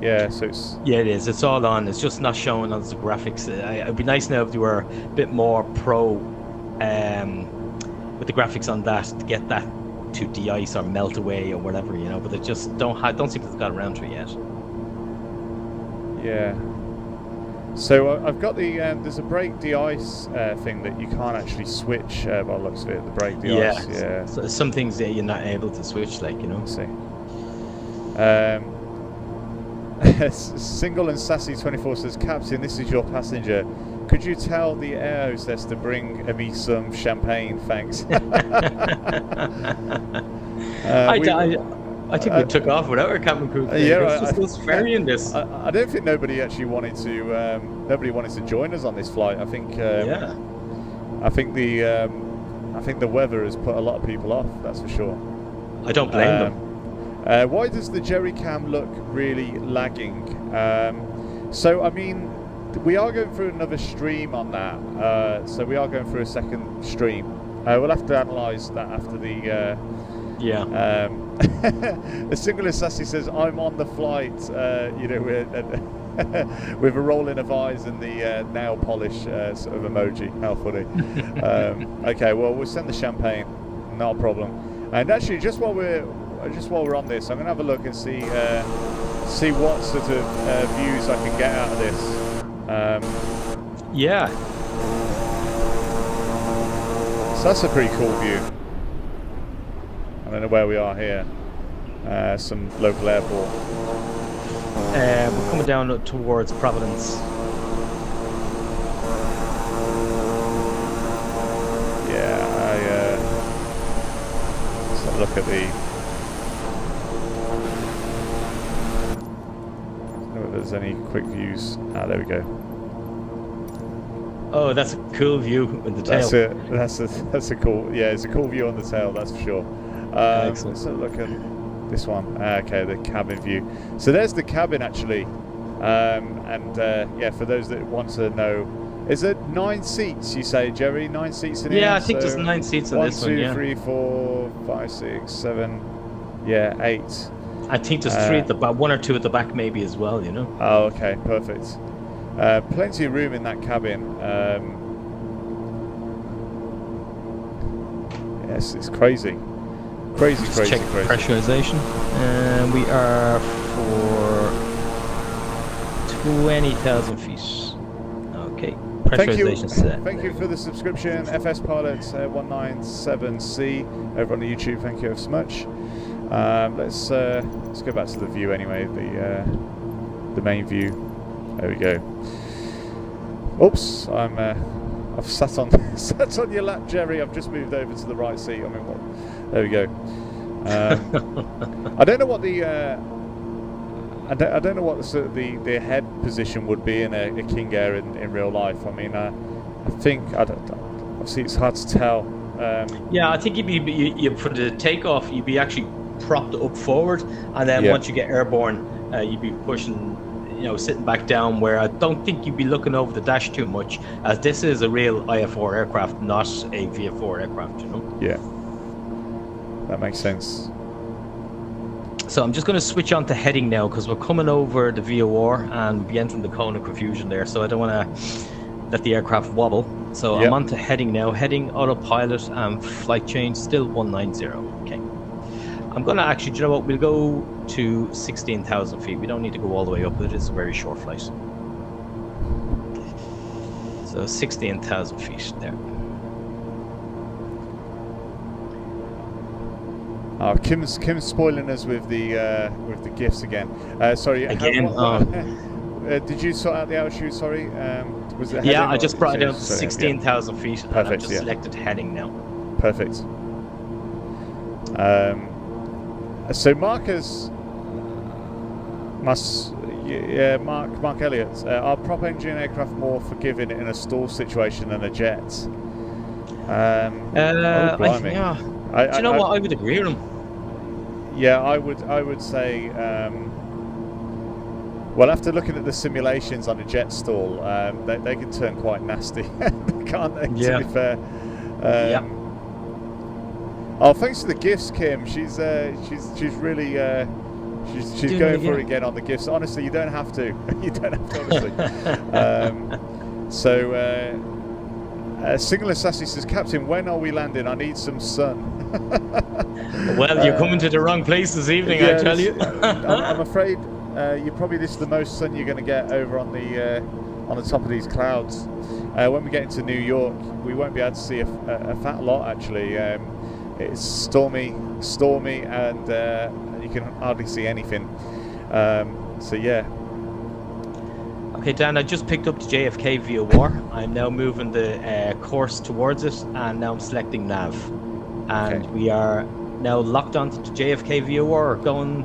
Yeah, so it's it is. It's all on. It's just not showing on the graphics. It'd be nice now if they were a bit more pro with the graphics on that to get that to de-ice or melt away or whatever, But they just don't seem to have got around to it yet. Yeah. So I've got the there's a brake de-ice thing that you can't actually switch by the looks of it. The brake de-ice. Yeah. So some things that you're not able to switch, like Let's see. Single and Sassy 24 says, Captain, this is your passenger. Could you tell the air hostess to bring me some champagne? Thanks. I think we took off without our cabin crew. It's just ferrying this. I don't think nobody actually wanted to. Nobody wanted to join us on this flight. I think. I think the weather has put a lot of people off. That's for sure. I don't blame them. Why does the Jerry cam look really lagging? So I mean, we are going through another stream on that. So we are going through a second stream. We'll have to analyse that after the. A single sassy says, I'm on the flight, with a rolling of eyes and the nail polish sort of emoji. How funny. Okay, well, we'll send the champagne, not a problem. And actually, just while we're on this, I'm going to have a look and see what sort of views I can get out of this. So that's a pretty cool view. I don't know where we are here. Some local airport. We're coming down towards Providence. Yeah, let's have a look at the. I don't know if there's any quick views. There we go. Oh, that's a cool view with the tail. That's a cool. Yeah, it's a cool view on the tail. That's for sure. Let's have a look at this one. Okay, the cabin view. So there's the cabin actually, and for those that want to know Is it 9 seats? You say, Jerry? 9 seats in here. Yeah, I think there's 9 seats in this one. 1, 2, Yeah. 3, 4, 5, 6, 7. Yeah, 8. I think there's 3 at the back, 1 or 2 at the back maybe as well. You know. Oh, okay, perfect. Plenty of room in that cabin. Yes, it's crazy. Crazy. Check pressurization. We are for 20,000 feet. Okay. Pressurization set. Thank you for the subscription, FS Pilot 197C over on the YouTube. Thank you ever so much. Let's go back to the view anyway. The main view. There we go. Oops, I've sat on your lap, Jerry. I've just moved over to the right seat. I mean, what? There we go. I don't know what the I don't know what the head position would be in a KingAir in real life. I mean, I think obviously it's hard to tell. Yeah, I think you for the takeoff you'd be actually propped up forward, and then once you get airborne, you'd be pushing. Sitting back down, where I don't think you'd be looking over the dash too much, as this is a real IF4 aircraft, not a VF4 aircraft, Yeah, that makes sense. So I'm just going to switch on to heading now, because we're coming over the VOR and we'll be entering the cone of confusion there, so I don't want to let the aircraft wobble. So I'm on to heading now. Heading, autopilot, and flight change, still 190. Okay. I'm going to actually, do you know what, we'll go to 16,000 feet. We don't need to go all the way up, it is a very short flight. So 16,000 feet there. Oh, Kim's spoiling us with the gifts again. Sorry. Again? Did you sort out the altitude, sorry? Was it yeah, I just brought it down to 16,000 feet. Perfect, and I've just selected heading now. Perfect. So Marcus Mark Elliott, are prop engine aircraft more forgiving in a stall situation than a jet? Do you know what? I would agree with him. Yeah, I would say. Well, after looking at the simulations on a jet stall, they can turn quite nasty, can't they? Yeah. To be fair. Oh, thanks for the gifts, Kim. She's really she's going for it again on the gifts. Honestly, you don't have to. You don't have to, honestly. Single Assassin says, Captain, when are we landing? I need some sun. Well, you're coming to the wrong place this evening, I tell you. I'm afraid this is the most sun you're going to get over on the top of these clouds. When we get into New York, we won't be able to see a fat lot, actually. It's stormy, and you can hardly see anything. So yeah. Okay, Dan, I just picked up the JFK VOR. I'm now moving the course towards it, and now I'm selecting nav. And we are now locked onto the JFK VOR, going.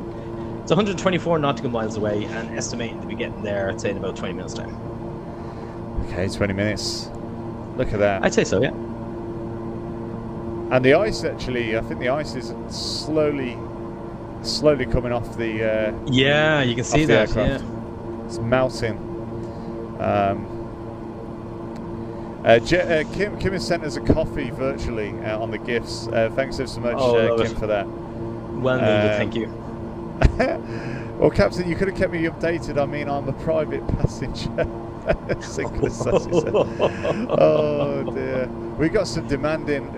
It's 124 nautical miles away, and estimating to be getting there, I'd say, in about 20 minutes time. Okay, 20 minutes. Look at that. I'd say so, yeah. And the ice, actually, I think the ice is slowly coming off the. Yeah, you can see that. Yeah. It's melting. Kim has sent us a coffee virtually on the gifts. Thanks so much, Kim, for that. Well needed, thank you. Well, Captain, you could have kept me updated. I mean, I'm a private passenger. Oh dear, we got some demanding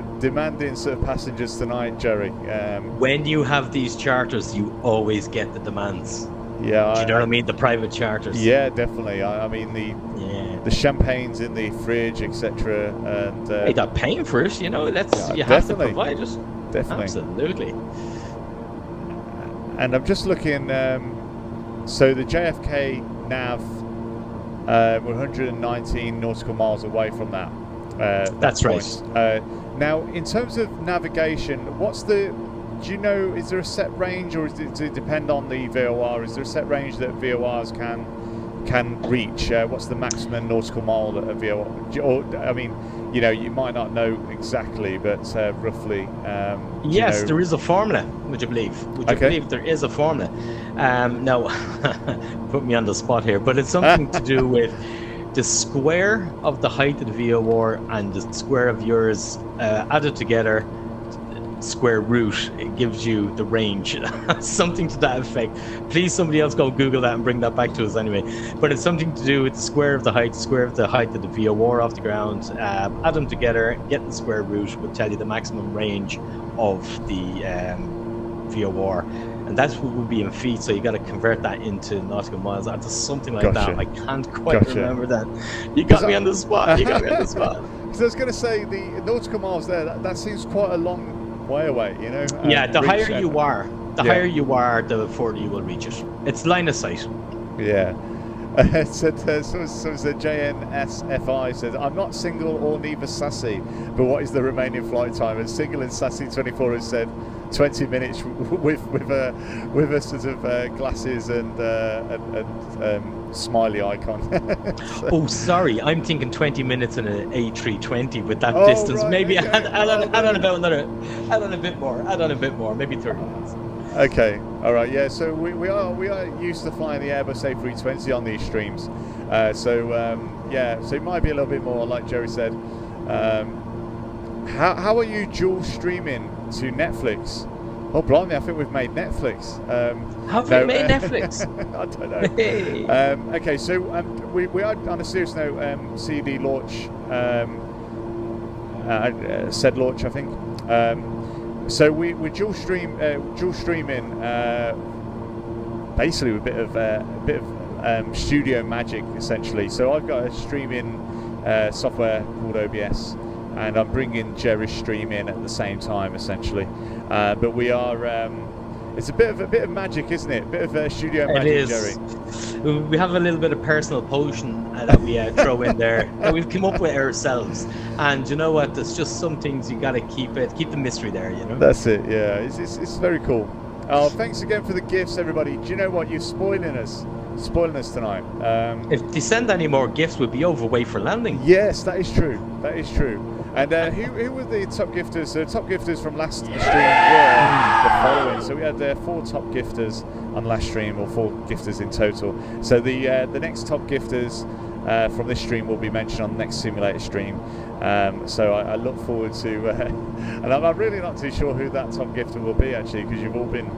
sort of passengers tonight, Jerry. When you have these charters, you always get the demands. Yeah, do you know what I mean? The private charters. Yeah, definitely. I mean the champagnes in the fridge, etc. And hey, they're paying for it. You know, you have to provide it. Definitely, absolutely. And I'm just looking. So the JFK nav, we're 119 nautical miles away from that. That's right. Now, in terms of navigation, do you know, is there a set range, or does it depend on the VOR? Is there a set range that VORs can reach? What's the maximum nautical mile that a VOR? Or, I mean, you might not know exactly, but roughly. Yes, there is a formula. Would you believe? Would you believe there is a formula? Now, put me on the spot here, but it's something to do with the square of the height of the VOR and the square of yours added together, square root, it gives you the range. Something to that effect. Please, somebody else go Google that and bring that back to us anyway. But it's something to do with the square of the height of the VOR off the ground. Add them together, get the square root, will tell you the maximum range of the VOR. And that's what would be in feet, so you got to convert that into nautical miles. That's something like that. I can't quite remember that. You got me on the spot. Because I was going to say, the nautical miles there, that seems quite a long way away, you know? Yeah, the higher you are, the further you will reach it. It's line of sight. Yeah. So the JNSFI says, I'm not single or neither sassy, but what is the remaining flight time? And single and sassy 24 has said 20 minutes with a sort of glasses and smiley icon. Oh, sorry, I'm thinking 20 minutes in an A320 with that distance. Right, maybe add on a bit more, maybe 30 minutes. Okay, all right, yeah. So we are used to flying the Airbus A320 on these streams, so it might be a little bit more, like Jerry said. How are you dual streaming to Netflix? Oh, blimey, I think we've made Netflix. Have we made Netflix? I don't know. Hey. Okay, so we are, on a serious note, CD launch, said launch, I think. So we're dual streaming, basically with a bit of studio magic, essentially. So I've got a streaming software called OBS, and I'm bringing Jerry's stream in at the same time, essentially. But we are. It's a bit of magic, isn't it? A bit of studio magic, Jerry. We have a little bit of personal potion that we throw in there that we've come up with ourselves. And you know what? There's just some things you got to keep the mystery there. You know. That's it. Yeah, it's very cool. Oh, thanks again for the gifts, everybody. Do you know what? You're spoiling us tonight. If they send any more gifts, we'll be overweight for landing. Yes, that is true. And who were the top gifters? The top gifters from last stream were the following. So we had 4 top gifters on last stream, or 4 gifters in total. So the next top gifters from this stream will be mentioned on the next simulator stream. So I look forward to, and I'm really not too sure who that top gifter will be, actually, because you've all been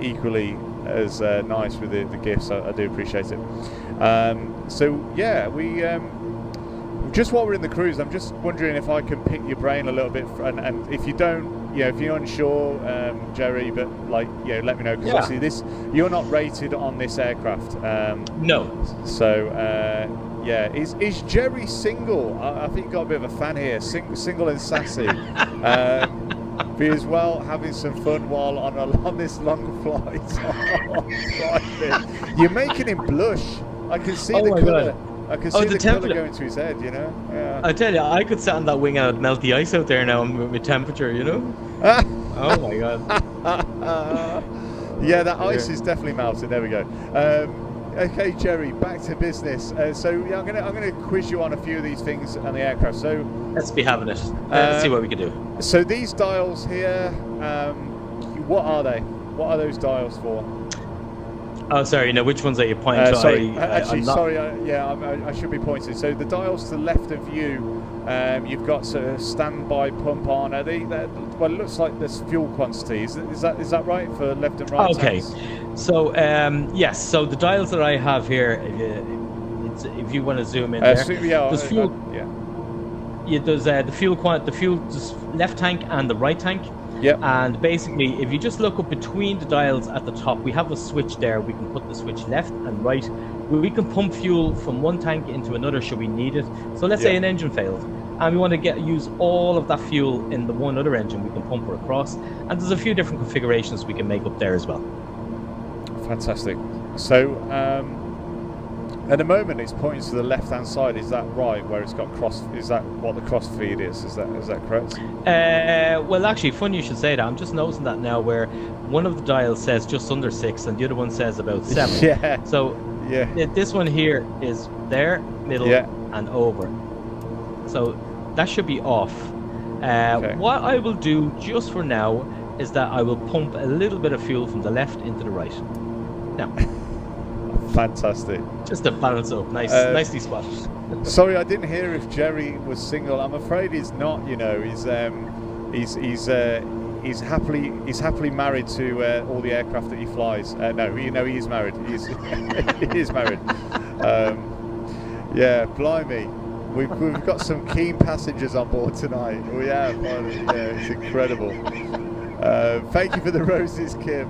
equally as nice with the gifts. I do appreciate it. So yeah, we just while we're in the cruise, I'm just wondering if I can pick your brain a little bit, and if you don't, if you're unsure, Jerry, but let me know, because obviously you're not rated on this aircraft. No. So is Jerry single? I think you've got a bit of a fan here, single and sassy. Be as well having some fun while on this long flight. You're making him blush. I can see the colour. I can see the colour going to his head, you know. Yeah. I tell you, I could sit on that wing and melt the ice out there now with temperature, you know. Oh my god. Yeah, that ice is definitely melted. There we go. Okay, Jerry, back to business. So yeah, I'm gonna quiz you on a few of these things on the aircraft. So let's be having it. Let's see what we can do. So these dials here, what are they? What are those dials for? Oh, sorry. No, which ones are you pointing to? Sorry, I should be pointing. So the dials to the left of you, you've got a standby pump on. Are they? Well, it looks like there's fuel quantity. Is that right for left and right? Okay. Tanks? So yes. So the dials that I have here, if you want to zoom in there, there's fuel. There's the fuel left tank and the right tank. Yep. And basically, if you just look up between the dials at the top, we have a switch there. We can put the switch left and right. We can pump fuel from one tank into another should we need it. So let's say an engine failed, and we want to use all of that fuel in the one other engine. We can pump it across, and there's a few different configurations we can make up there as well. Fantastic. So at the moment, it's pointing to the left-hand side. Is that right? Where it's got cross? Is that what the cross feed is? Is that correct? Well, actually, funny you should say that. I'm just noticing that now, where one of the dials says just under 6, and the other one says about 7. Yeah. So this one here is there, middle, and over. So that should be off. Okay. What I will do just for now is that I will pump a little bit of fuel from the left into the right. Now. Fantastic. Just to balance up. Nicely spotted. Sorry, I didn't hear if Jerry was single. I'm afraid he's not. You know, he's happily married to all the aircraft that he flies. No, you know, he is married. He is married. Yeah, blimey. We've got some keen passengers on board tonight. We have. Yeah, it's incredible. Thank you for the roses, Kim.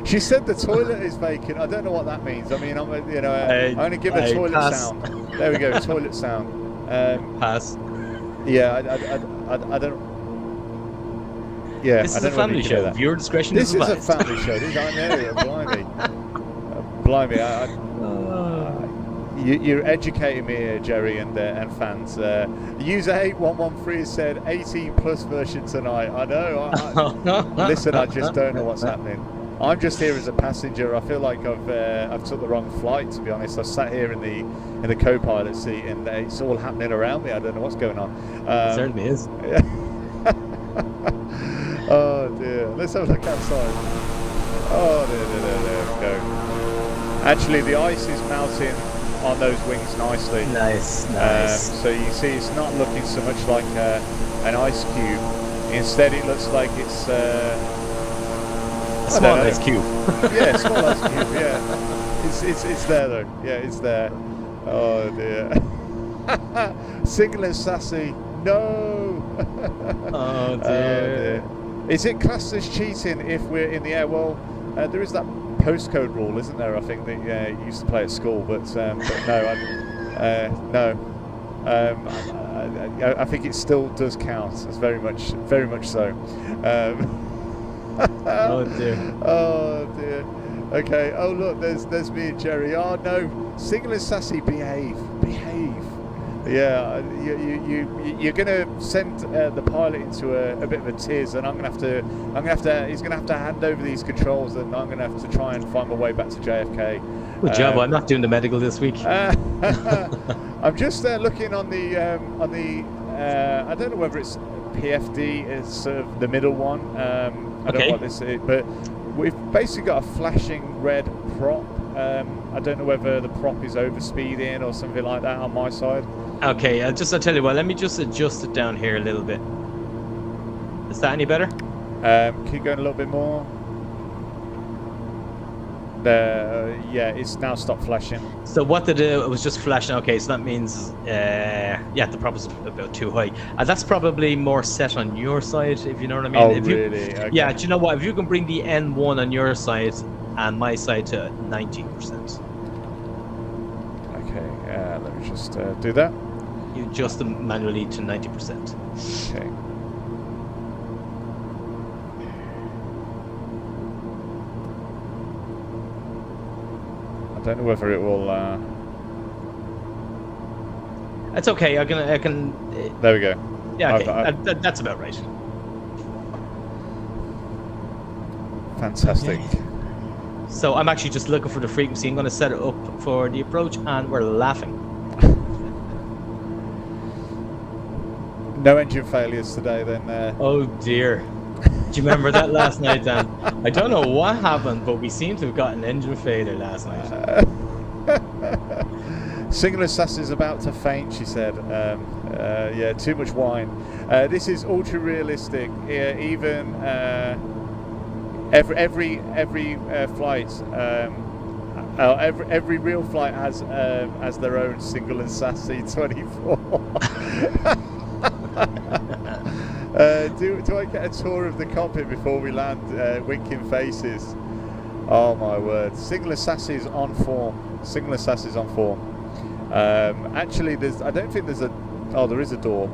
She said the toilet is vacant. I don't know what that means. I mean, I'm going to give a toilet pass. sound. There we go, toilet sound. Pass. Yeah, I don't. Yeah, This I is don't a family really show. Your discretion is advised. This is a family show. I know. Blimey. You're educating me here, Jerry and fans. User 8113 said 18 plus version tonight. I know. Listen, I just don't know what's happening. I'm just here as a passenger. I feel like I've took the wrong flight, to be honest. I sat here in the co-pilot seat, and it's all happening around me. I don't know what's going on. It certainly is. Oh dear. Let's have a look outside. Oh dear. There we go. Actually, the ice is melting on those wings nicely. Nice. So you see it's not looking so much like an ice cube. Instead it looks like it's a small ice cube. Yeah, small ice cube, yeah. It's there though. Yeah, it's there. Oh dear. Single and sassy. No. Oh dear. Is it classed as cheating if we're in the air? Well, there is that postcode rule, isn't there? I think that you used to play at school, but no, I think it still does count. It's very much so. Oh dear. Oh dear. Okay. Oh look, there's me and Jerry. Oh no, single and sassy, behave. Yeah, you're gonna send the pilot into a bit of a tiz, and he's gonna have to hand over these controls, and I'm gonna have to try and find my way back to JFK. Good job. I'm not doing the medical this week. I'm just looking on the I don't know whether it's PFD, it's sort of the middle one. I don't know what this is, but we've basically got a flashing red prop. I don't know whether the prop is overspeeding or something like that on my side. Okay, I'll tell you what, let me just adjust it down here a little bit. Is that any better? Keep going a little bit more. Yeah, it's now stopped flashing. So what did it was just flashing? Okay, so that means the prop is about too high. That's probably more set on your side, if you know what I mean. Oh, really? Okay. Yeah, do you know what? If you can bring the N1 on your side and my side to 90%. Okay, let me just do that. You adjust them manually to 90%. Okay. I don't know whether it will. That's okay. I can. There we go. Yeah, okay. That's about right. Fantastic. Okay. So I'm actually just looking for the frequency. I'm going to set it up for the approach, and we're laughing. No engine failures today, then. Oh dear. Do you remember that last night, Dan? I don't know what happened, but we seem to have got an engine failure last night. Singular Sass is about to faint, she said. Yeah, too much wine. This is ultra realistic. Even every flight, every real flight has their own single and sassy 24. Do I get a tour of the cockpit before we land? Winking faces. Oh my word! Singular sassy is on form. Singular sassy is on form. Actually, I don't think there's a. Oh, there is a door.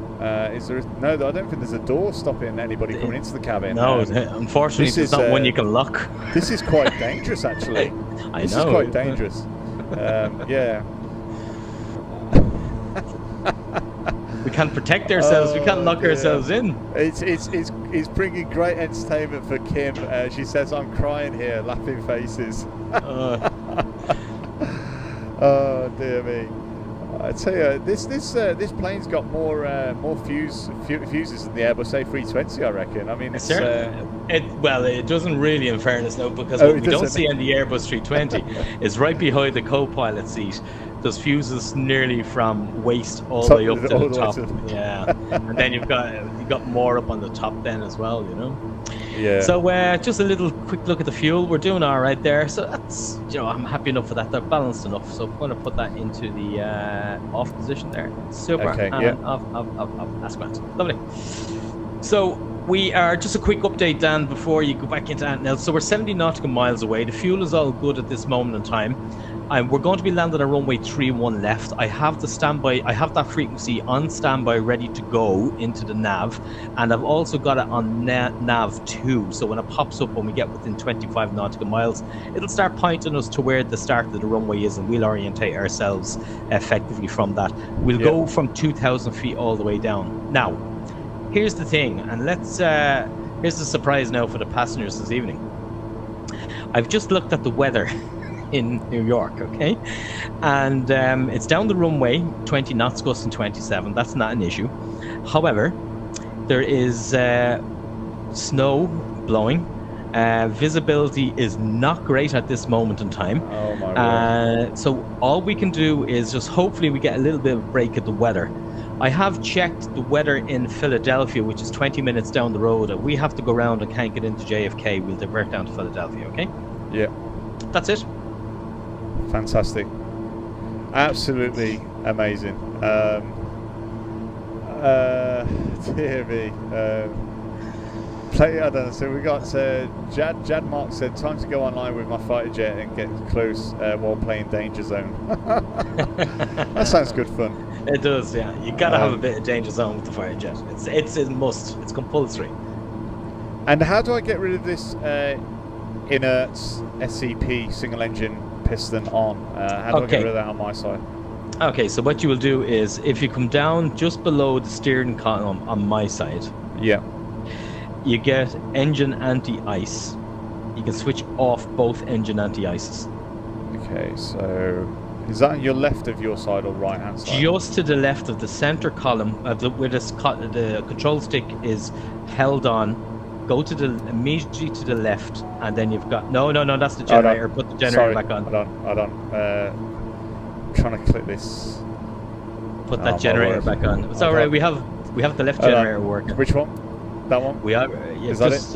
Is there? No, I don't think there's a door stopping anybody coming into the cabin. No, unfortunately, it's not one you can lock. This is quite dangerous, actually. This is quite dangerous. Yeah. We can't protect ourselves. We can't lock ourselves in. It's bringing great entertainment for Kim. She says, "I'm crying here, laughing faces." Oh dear me. I tell you, this plane's got more fuses than the Airbus A320, I reckon. I mean, it's it doesn't really, in fairness, no, because Oh, what it we don't doesn't. see on the Airbus 320 is right behind the co-pilot seat. There's fuses nearly from waist all the way up to the top. Yeah, and then you've got more up on the top then as well, you know. Yeah. So just a little quick look at the fuel. We're doing all right there. So that's, I'm happy enough for that. They're balanced enough. So I'm going to put that into the off position there. Super. Okay. And Yeah. off. That's great. Lovely. So we are just a quick update, Dan, before you go back into anything else. So we're 70 nautical miles away. The fuel is all good at this moment in time. We're going to be landing on runway 31 left. I have the standby. I have that frequency on standby, ready to go into the nav, and I've also got it on nav 2. So when it pops up, when we get within 25 nautical miles, it'll start pointing us to where the start of the runway is, and we'll orientate ourselves effectively from that. We'll go from 2,000 feet all the way down. Now, here's the thing, and here's the surprise now for the passengers this evening. I've just looked at the weather in New York, okay, and it's down the runway 20 knots, gusting 27. That's not an issue. However, there is snow blowing. Visibility is not great at this moment in time. Oh my word. So all we can do is just hopefully we get a little bit of a break at the weather. I have checked the weather in Philadelphia, which is 20 minutes down the road. We have to go around and can't get into JFK. We'll divert down to Philadelphia, okay? Yeah. That's it. Fantastic. Absolutely amazing. Dear me. I don't know. So we got Jad Mark said, time to go online with my fighter jet and get close while playing Danger Zone. That sounds good fun. It does, yeah. You gotta have a bit of Danger Zone with the fighter jet. It's a must. It's compulsory. And how do I get rid of this inert SCP single engine piston on? How do I get rid of that on my side? Okay, so what you will do is if you come down just below the steering column on my side, yeah, you get engine anti-ice. You can switch off both engine anti-ices. Okay, so is that on your left of your side or right hand side? Just to the left of the center column, where the control stick is held on. Go to immediately to the left, and then you've got no. That's the generator. Put the generator back on. Hold on. Trying to click this. Put that generator back on. It's all right. We have the left generator working. Which one? That one? We are. Is that it?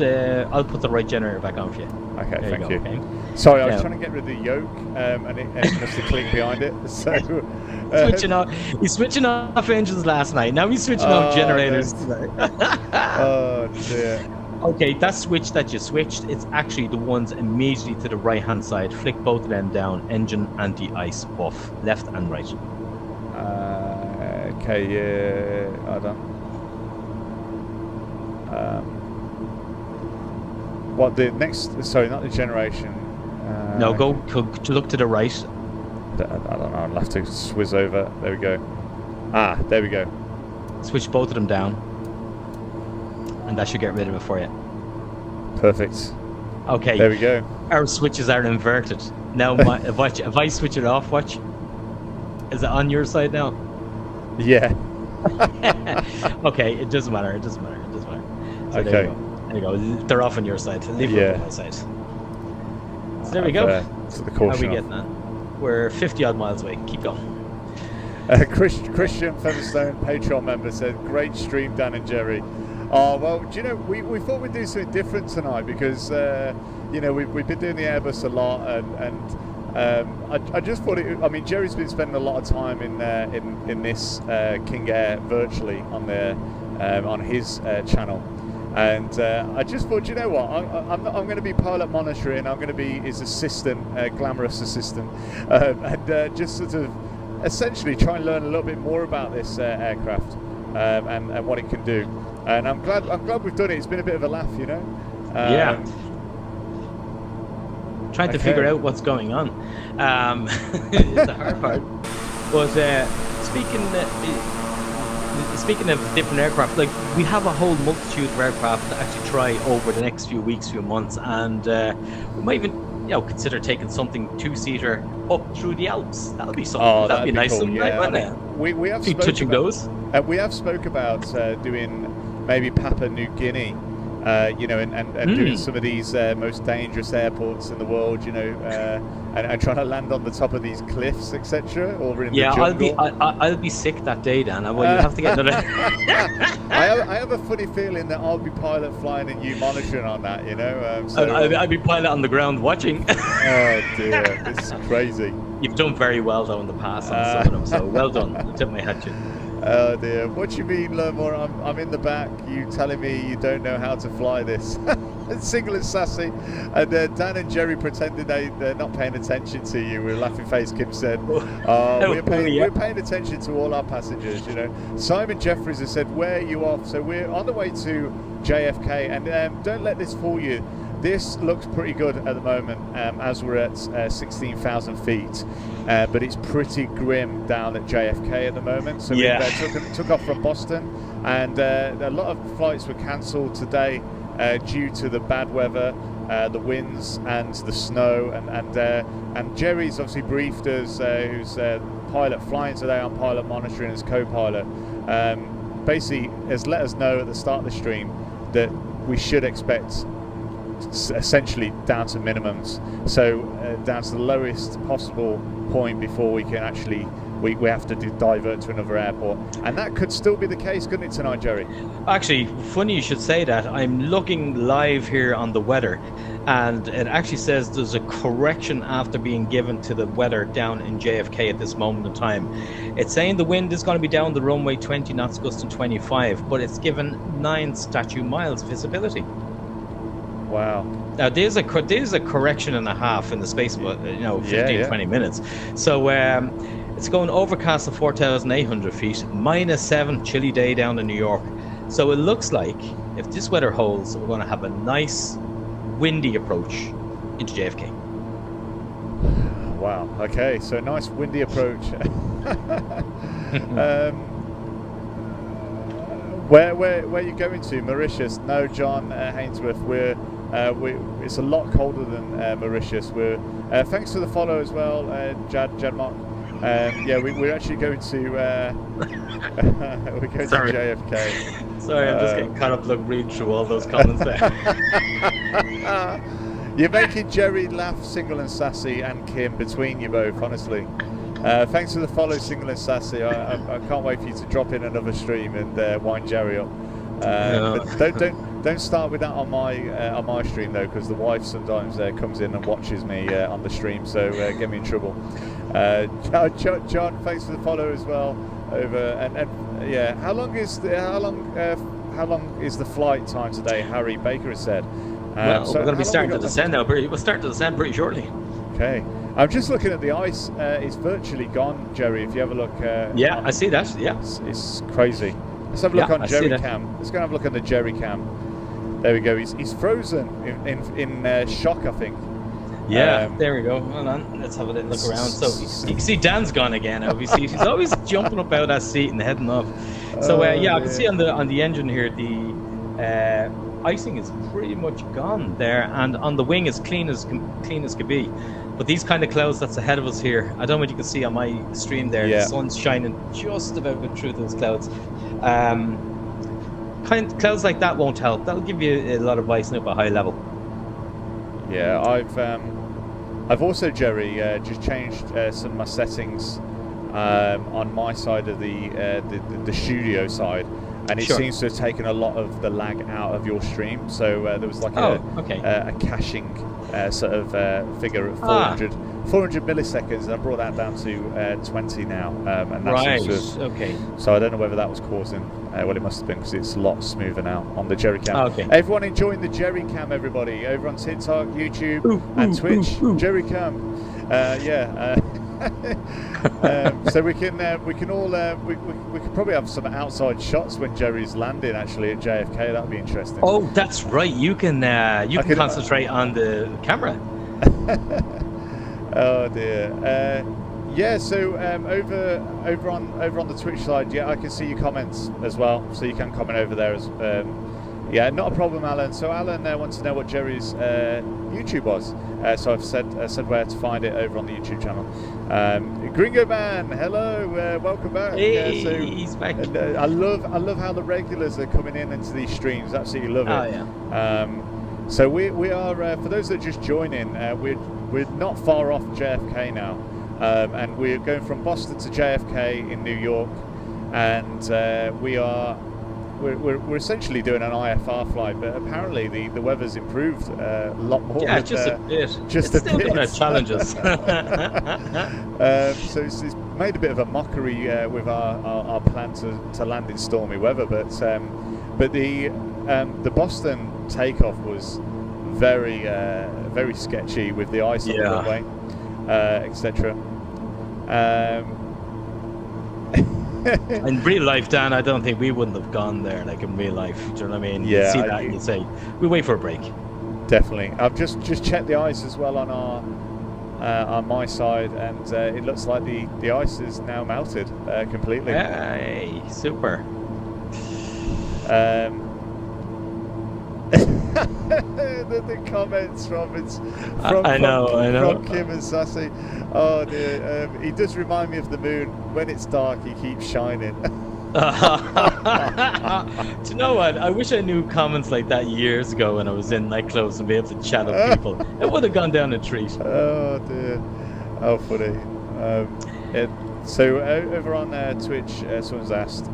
I'll put the right generator back on for you. Okay, there thank you. Okay. Sorry, I was trying to get rid of the yoke, and it must have clicked behind it. So switching off. He's switching off engines last night. Now he's switching off generators tonight. Oh dear. Okay, that switch that you switched, it's actually the ones immediately to the right hand side. Flick both of them down. Engine anti-ice off, left and right. Okay, yeah, hold on. What the next? Sorry, not the generation. No, go to look to the right. I don't know. I'll have to swizz over. There we go. Ah, there we go. Switch both of them down, and that should get rid of it for you. Perfect. Okay. There we go. Our switches are inverted now. If I switch it off, watch. Is it on your side now? Yeah. Okay, it doesn't matter. It doesn't matter. So okay. There you go. They're off on your side. Leave them on my side. So there we go. So the caution. How are we getting that? We're 50 odd miles away. Keep going. Christian Featherstone, Patreon member, said, "Great stream, Dan and Jerry." Oh well, do you know, we thought we'd do something different tonight because we've been doing the Airbus a lot, and I just thought I mean, Jerry's been spending a lot of time in this KingAir virtually on his channel. And I just thought, you know what, I'm going to be pilot monitoring. I'm going to be his assistant, glamorous assistant, and just sort of essentially try and learn a little bit more about this aircraft and what it can do. And I'm glad we've done it. It's been a bit of a laugh, you know. Yeah. Trying to figure out what's going on. It's the hard part. But speaking of different aircraft, like we have a whole multitude of aircraft to actually try over the next few weeks, few months, and we might even consider taking something 2-seater up through the Alps. That'll be something. Oh, that'd be nice. cool. Sometime, wouldn't it? We have touching those. We have spoke about doing maybe Papua New Guinea, and doing some of these most dangerous airports in the world, and trying to land on the top of these cliffs, etc. Or in the jungle. I'll be sick that day, Dan. Well, you have to get another. I have a funny feeling that I'll be pilot flying and you monitoring on that, I'll be pilot on the ground watching. Oh dear, this is crazy. You've done very well though in the past on some of them, so well done. I tip my hat to you. Oh dear, what do you mean, Lermore? I'm in the back, you telling me you don't know how to fly this? Single and sassy, and Dan and Jerry pretending they're not paying attention to you. With a laughing face, Kim said, we're paying attention to all our passengers, Simon Jeffries has said, where are you off? So we're on the way to JFK, and don't let this fool you. This looks pretty good at the moment, as we're at 16,000 feet, but it's pretty grim down at JFK at the moment. So we took off from Boston, and a lot of flights were cancelled today due to the bad weather, the winds and the snow, and Jerry's obviously briefed us, who's pilot flying today on pilot monitoring as co-pilot, basically has let us know at the start of the stream that we should expect essentially down to minimums, so down to the lowest possible point before we can actually we have to divert to another airport, and that could still be the case, couldn't it, tonight, Jerry? Actually, funny you should say that. I'm looking live here on the weather, and it actually says there's a correction after being given to the weather down in JFK at this moment in time. It's saying the wind is going to be down the runway 20 knots, gusting 25, but it's given 9 statute miles visibility. Wow. Now there's a correction and a half in the space of 15-20 minutes. So it's going overcast at 4,800 feet, -7, chilly day down in New York. So it looks like if this weather holds, we're going to have a nice windy approach into JFK. Wow. Okay. So a nice windy approach. Where are you going to? Mauritius? No, John Hainsworth. It's a lot colder than Mauritius. Thanks for the follow as well, Jadmark. We're actually going to to JFK. Sorry, I'm just getting caught up reading through all those comments there. You're making Jerry laugh, Single and Sassy, and Kim, between you both, honestly. Thanks for the follow, Single and Sassy. I can't wait for you to drop in another stream and wind Jerry up. But don't start with that on my stream though, because the wife sometimes comes in and watches me on the stream, so get me in trouble. John, thanks for the follow as well. How long is the flight time today? Harry Baker has said. We're going to be starting to descend now. We'll start to descend pretty shortly. Okay. I'm just looking at the ice. It's virtually gone, Jerry. If you have a look. I see that. Yeah. It's crazy. Let's have a look on Jerry Cam. Let's go and have a look on the Jerry Cam. There we go. He's frozen in shock, I think. Yeah, there we go. Hold on. Let's have a little look around. So you can see Dan's gone again. Obviously, he's always jumping up out of that seat and heading off. So I can see on the engine here the icing is pretty much gone there, and on the wing is clean as could be. But these kind of clouds that's ahead of us here, I don't know what you can see on my stream there. The sun's shining just about through those clouds. Clouds like that won't help. That'll give you a lot of icing up at high level. Yeah, I've also, Jerry, just changed some of my settings on my side of the studio side, and it seems to have taken a lot of the lag out of your stream. So there was like a caching sort of figure at 400 milliseconds, and I brought that down to 20 now. And that's So I don't know whether that was causing. Well, it must have been, because it's a lot smoother now on the Jerry Cam. Everyone enjoying the Jerry Cam, everybody, over on TikTok, YouTube, and Twitch. Jerry Cam. So we can probably have some outside shots when Jerry's landing actually at JFK. That'd be interesting. Oh, that's right. You can concentrate on the camera. Oh dear. So over on the Twitch side, I can see your comments as well. So you can comment over there as Yeah, not a problem, Alan. So Alan wants to know what Jerry's YouTube was. So I've said where to find it over on the YouTube channel. Gringo Man, hello, welcome back. Hey, So, he's back. I love how the regulars are coming into these streams. Absolutely love it. Oh yeah. So we are for those that just join in. We're not far off JFK now, and we're going from Boston to JFK in New York, and we're essentially doing an IFR flight, but apparently the weather's improved a lot more. Yeah, just a bit. Just it's a still bit. going to challenge us. So it's made a bit of a mockery with our plan to land in stormy weather, but the Boston takeoff was very very sketchy with the ice on the runway, etc. In real life, Dan, I don't think we wouldn't have gone there, like in real life. Do you know what I mean? Yeah, you'd see that and you'd say, we'll wait for a break. Definitely. I've just checked the ice as well on my side, and it looks like the ice is now melted completely. Hey, super. The comments from Kim and Sassy. Oh dear, he does remind me of the moon. When it's dark, he keeps shining. Do you know what? I wish I knew comments like that years ago when I was in nightclubs and be able to chat with people. It would have gone down a treat. Oh dear, how funny. So over on Twitch, someone's asked,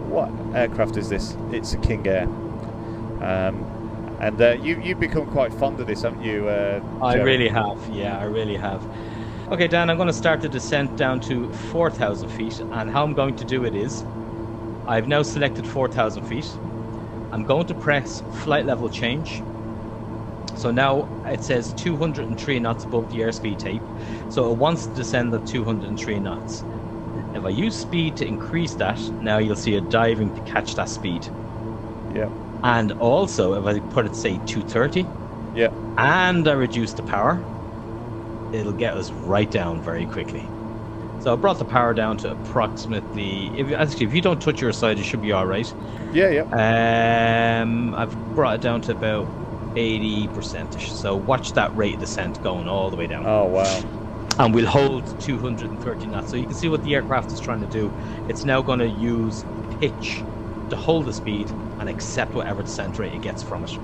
what aircraft is this? It's a KingAir. And you've become quite fond of this, haven't you? I really have. Yeah, I really have. Okay, Dan, I'm going to start the descent down to 4,000 feet. And how I'm going to do it is, I've now selected 4,000 feet. I'm going to press flight level change. So now it says 203 knots above the airspeed tape. So it wants to descend at 203 knots. If I use speed to increase that, now you'll see it diving to catch that speed. Yeah. And also, if I put it, say, 230, yeah, and I reduce the power, it'll get us right down very quickly. So I brought the power down to approximately, if you don't touch your side, it should be all right. Yeah. I've brought it down to about 80%ish. So watch that rate of descent going all the way down. Oh, wow. And we'll hold 230 knots. So you can see what the aircraft is trying to do. It's now going to use pitch to hold the speed and accept whatever descent rate it gets from it.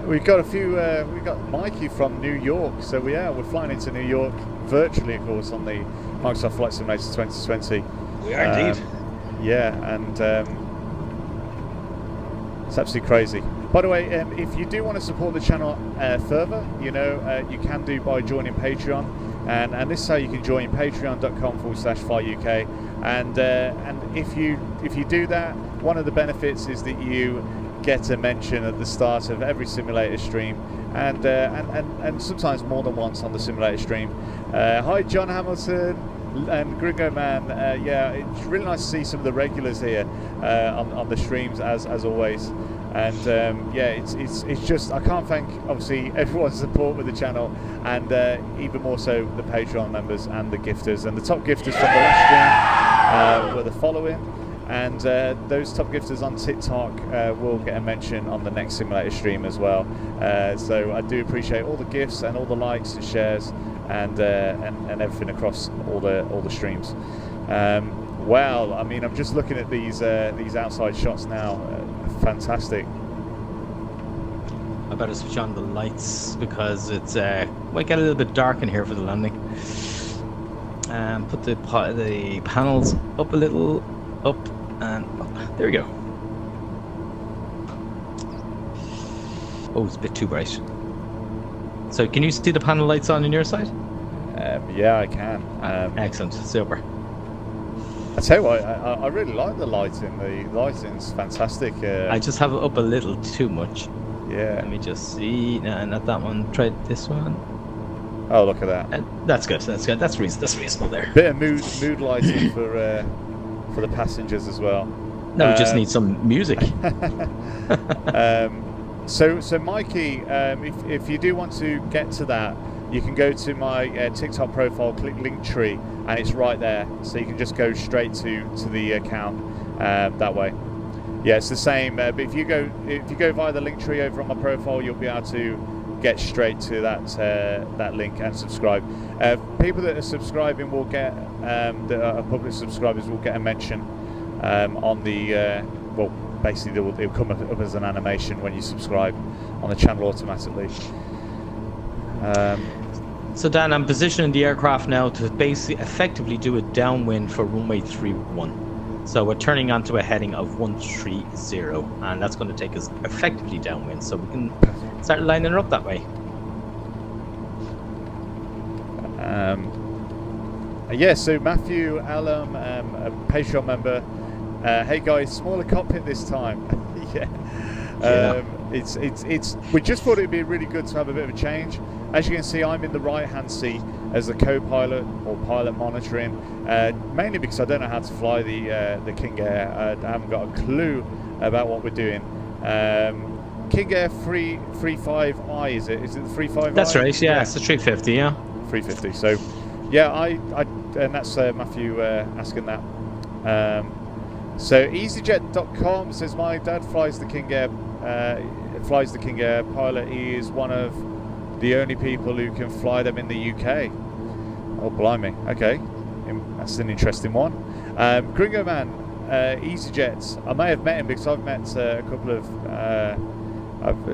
We've got a few. We've got Mikey from New York, so we're flying into New York virtually, of course, on the Microsoft Flight Simulator 2020. We are indeed. Yeah, and it's absolutely crazy. By the way, if you do want to support the channel further, you can do by joining Patreon, and this is how you can join: patreon.com/flyuk. And if you do that, one of the benefits is that you get a mention at the start of every simulator stream, and sometimes more than once on the simulator stream. Hi, John Hamilton and Gringo Man. Yeah, it's really nice to see some of the regulars here on the streams as always. And yeah, it's just, I can't thank obviously everyone's support with the channel, and even more so the Patreon members and the gifters. And the top gifters from the last stream were the following, and those top gifters on TikTok will get a mention on the next simulator stream as well. So I do appreciate all the gifts and all the likes and shares and everything across all the streams. Well, I mean, I'm just looking at these outside shots now. Fantastic. I better switch on the lights because it's might get a little bit dark in here for the landing. Put the panels up a little, up and up. There we go. Oh, it's a bit too bright. So can you see the panel lights on your side? Yeah, I can. Excellent, super. I tell you what, I really like the lighting. The lighting's fantastic. I just have it up a little too much. Yeah. Let me just see. No, not that one. Try this one. Oh, look at that. That's good. That's good. That's reasonable there. Bit of mood lighting for the passengers as well. No, we just need some music. So Mikey, if you do want to get to that, you can go to my TikTok profile, click Linktree, and it's right there. So you can just go straight to the account that way. Yeah, it's the same. But if you go via the link tree over on my profile, you'll be able to get straight to that link and subscribe. People that are subscribing will get that are public subscribers will get a mention on the well, basically it'll come up as an animation when you subscribe on the channel automatically. So Dan, I'm positioning the aircraft now to basically effectively do a downwind for runway 31. So we're turning onto a heading of 130, and that's going to take us effectively downwind, so we can start lining it up that way. Yeah, so Matthew Alum, a Patreon member. Hey guys, smaller cockpit this time. Yeah. It's. We just thought it'd be really good to have a bit of a change. As you can see, I'm in the right-hand seat as the co-pilot or pilot monitoring, mainly because I don't know how to fly the KingAir. I haven't got a clue about what we're doing. KingAir 35i, is it? Is it the 35i? That's right. Yeah, it's the 350. Yeah. 350. So, yeah, and that's Matthew asking that. So EasyJet.com says my dad flies the KingAir. Pilot. He is one of the only people who can fly them in the UK. Oh, blimey. Okay. That's an interesting one. Gringo Man, EasyJet. I may have met him because I've met a couple of...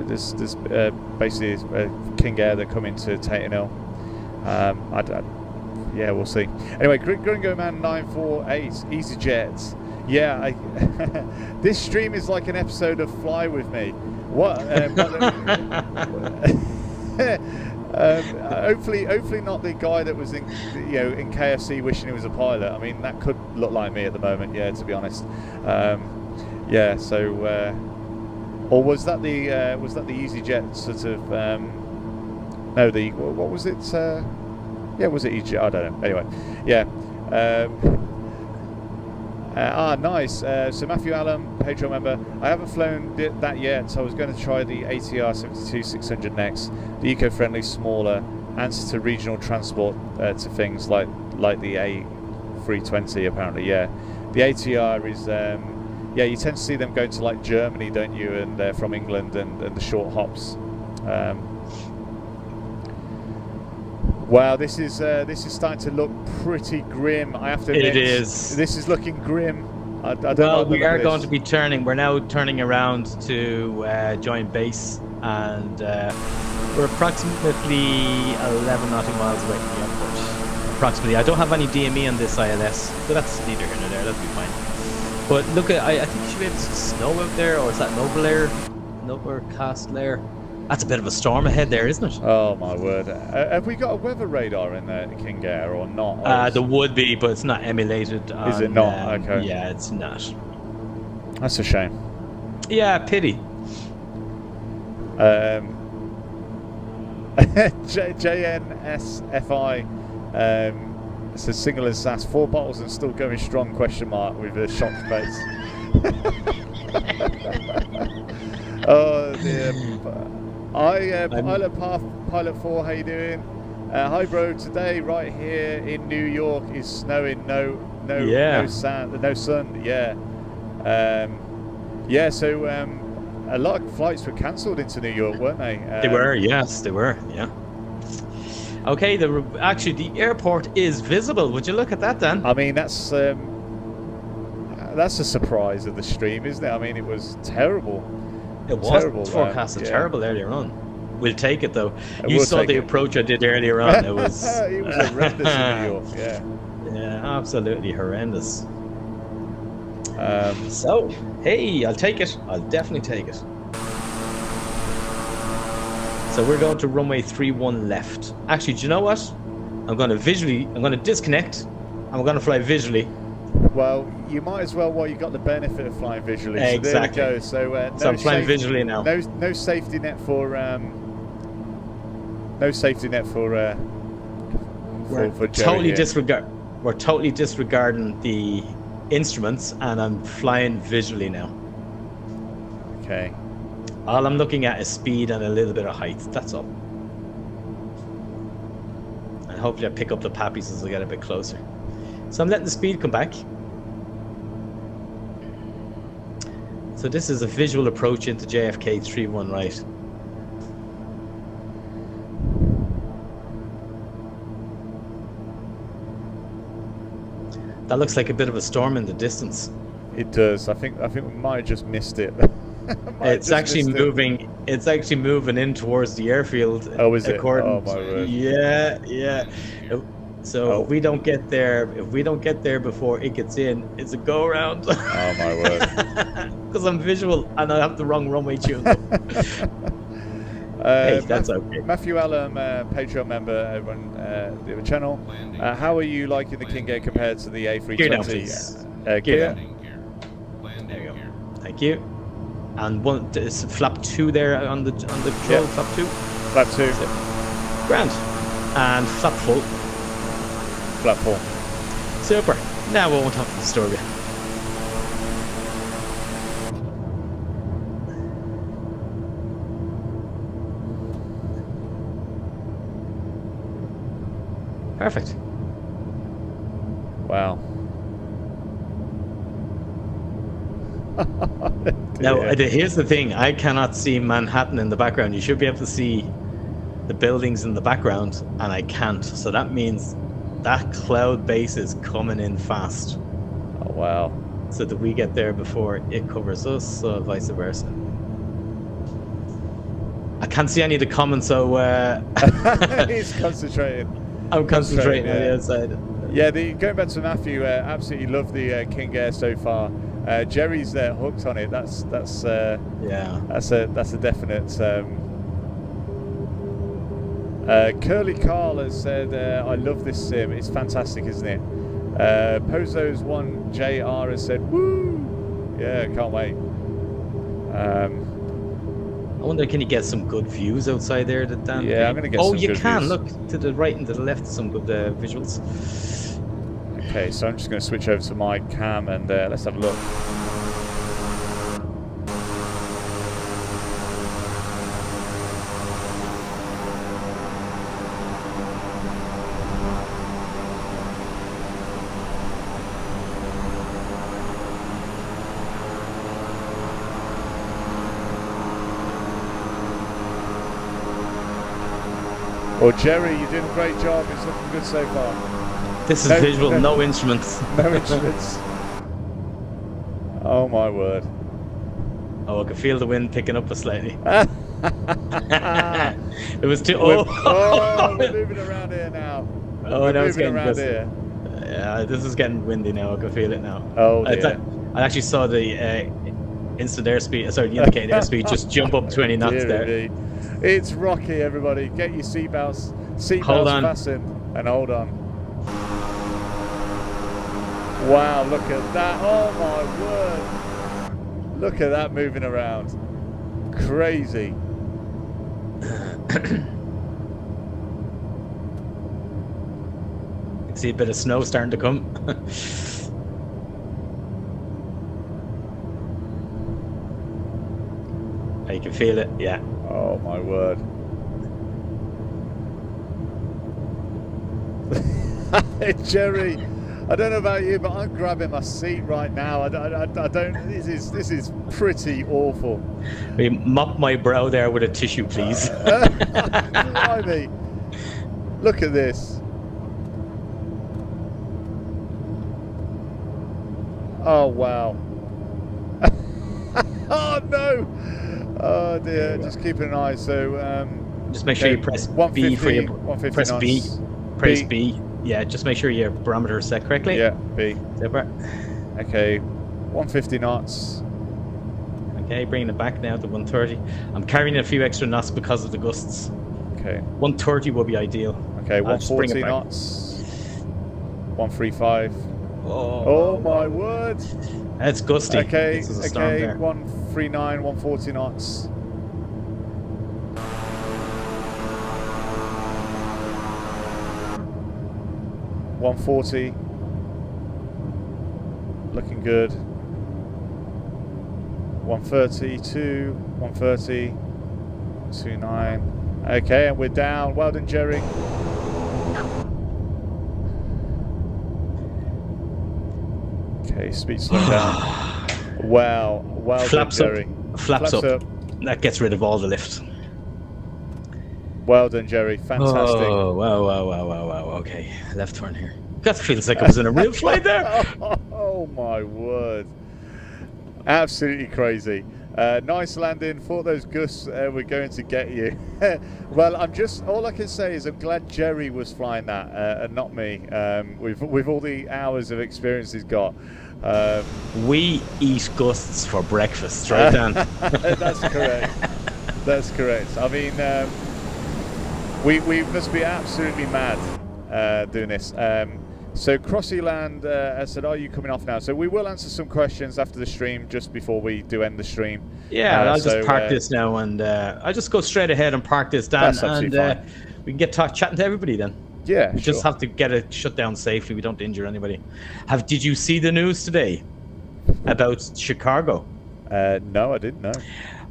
there's basically a KingAir that come into Tate & Hill. Yeah, we'll see. Anyway, Gringo Man 948, EasyJet. Yeah, this stream is like an episode of Fly With Me. What? Hopefully not the guy that was in KFC wishing he was a pilot. I mean, that could look like me at the moment. Yeah, to be honest. Yeah. So, or was that the EasyJet sort of? No, what was it? Yeah, was it EasyJet? I don't know. Anyway, yeah. Nice. So Matthew Allen, Patreon member. I haven't flown that yet, so I was going to try the ATR 72-600 next. The eco-friendly, smaller, answer to regional transport to things like the A320. Apparently, yeah. The ATR is, yeah. You tend to see them going to like Germany, don't you? And they're from England and the short hops. Wow, this is starting to look pretty grim. I have to admit, it is. This is looking grim. I don't well, like we are going to be turning. We're now turning around to join base, and we're approximately 11 nautical miles away from the airport. Approximately. I don't have any DME on this ILS, but that's neither here nor there. That'll be fine. But look, I think you should be able to see snow out there, or is that an overcast layer? That's a bit of a storm ahead there, isn't it? Oh my word! Have we got a weather radar in the KingAir or not? Or there would be, but it's not emulated. Is it not? Okay. Yeah, it's not. That's a shame. Yeah, pity. JNSFI says single and SAS, 4 bottles and still going strong? Question mark with a shocked face. Oh dear. Pilot 4, how you doing? Hi bro, today right here in New York is snowing, no sun, yeah. Yeah, so a lot of flights were cancelled into New York, weren't they? They were, yes, they were, yeah. Okay, actually the airport is visible. Would you look at that, Dan? I mean, that's a surprise of the stream, isn't it? I mean, it was terrible. It was forecasted terrible earlier on. We'll take it though. You saw the approach I did earlier on. It was it was horrendous in New York. Yeah. Yeah, absolutely horrendous. So, hey, I'll take it. I'll definitely take it. So we're going to runway 31 left. Actually, do you know what? I'm going to disconnect, and we're going to fly visually. Well, you might as well while you got the benefit of flying visually. Exactly. So there we go. So, so I'm flying visually now. No safety net for totally We're totally disregarding the instruments, and I'm flying visually now. Okay. All I'm looking at is speed and a little bit of height. That's all. And hopefully I pick up the pappies as I get a bit closer. So I'm letting the speed come back. So So this is a visual approach into JFK 3-1 right. That looks like a bit of a storm in the distance. It does. I think we might have just missed it. It's actually moving. It's actually moving in towards the airfield. Oh, is it? Oh my word. Yeah, yeah. So if we don't get there, before it gets in, it's a go around. Oh my word. Because I'm visual and I have the wrong runway tune. Hey, that's okay. Matthew Allen, Patreon member over on the other channel. How are you liking the KingAir compared to the A320? Gear down, please. Gear down. There you go. Thank you. And one is flap 2 there on the control. Yeah. Flap 2. Flap 2. So, grand. And flap full. Flap 4. Super. Now we won't have to disturb you. Perfect. Wow. Now, here's the thing. I cannot see Manhattan in the background. You should be able to see the buildings in the background, and I can't. So that means that cloud base is coming in fast. Oh, wow. So that we get there before it covers us, so vice versa. I can't see any of the comments, so... He's concentrating. I'm concentrating on the outside. Yeah, going back to Matthew, absolutely love the KingAir so far. Jerry's hooked on it. That's a definite. Curly Carl has said, "I love this sim. It's fantastic, isn't it?" Pozo's one JR has said, "Woo! Yeah, can't wait." I wonder, can you get some good views outside there? Dan? Yeah, I'm gonna get. some you good can views. look to the right and to the left. Some good visuals. Okay, so I'm just going to switch over to my cam and let's have a look. Well, Jerry, you're doing a great job. It's looking good so far. This is visual, no instruments. No instruments. Oh my word. Oh, I can feel the wind picking up slightly. It was too... we're moving around here now. Oh, now it's getting around here. Yeah, this is getting windy now. I can feel it now. Oh, dear. I actually saw the instant airspeed, sorry, the indicated airspeed just jump up 20 knots there. Indeed. It's rocky, everybody. Get your seatbelts fastened and hold on. Wow, look at that. Oh my word. Look at that moving around. Crazy. See a bit of snow starting to come. You can feel it, yeah. Oh my word. Jerry, I don't know about you, but I'm grabbing my seat right now. I don't. This is pretty awful. Mop my brow there with a tissue, please. Blimey. Look at this. Oh wow. Oh no. Oh dear. Just keep an eye. So just make sure you press B for your press knots. B. Press B. Yeah, just make sure your barometer is set correctly. Yeah, B. Super. Okay, 150 knots. Okay, bringing it back now to 130. I'm carrying a few extra knots because of the gusts. Okay. 130 will be ideal. Okay, 140 knots. 135. Oh my word. That's gusty. Okay, this is a storm there. 139, 140 knots. $140, looking good. 132, 130, 29. Okay, and we're down. Well done, Jerry. Okay, speed slow down. Wow, Well Flaps done, Jerry. up. Flaps up. That gets rid of all the lift. Well done, Jerry. Fantastic. Oh, wow. Okay, left turn here. That feels like I was in a real flight there. Oh my word. Absolutely crazy. Nice landing. Thought those gusts were going to get you. Well, all I can say is I'm glad Jerry was flying that and not me. With all the hours of experience he's got. We eat gusts for breakfast, right, Dan? That's correct. That's correct. I mean, we must be absolutely mad doing this. So Crossy Land said, are you coming off now? So we will answer some questions after the stream, just before we do end the stream. Yeah, I'll just park this now, and I'll just go straight ahead and park this, Dan, and we can get chatting to everybody then. Yeah, we just have to get it shut down safely. We don't injure anybody. Did you see the news today about Chicago? No, I didn't know.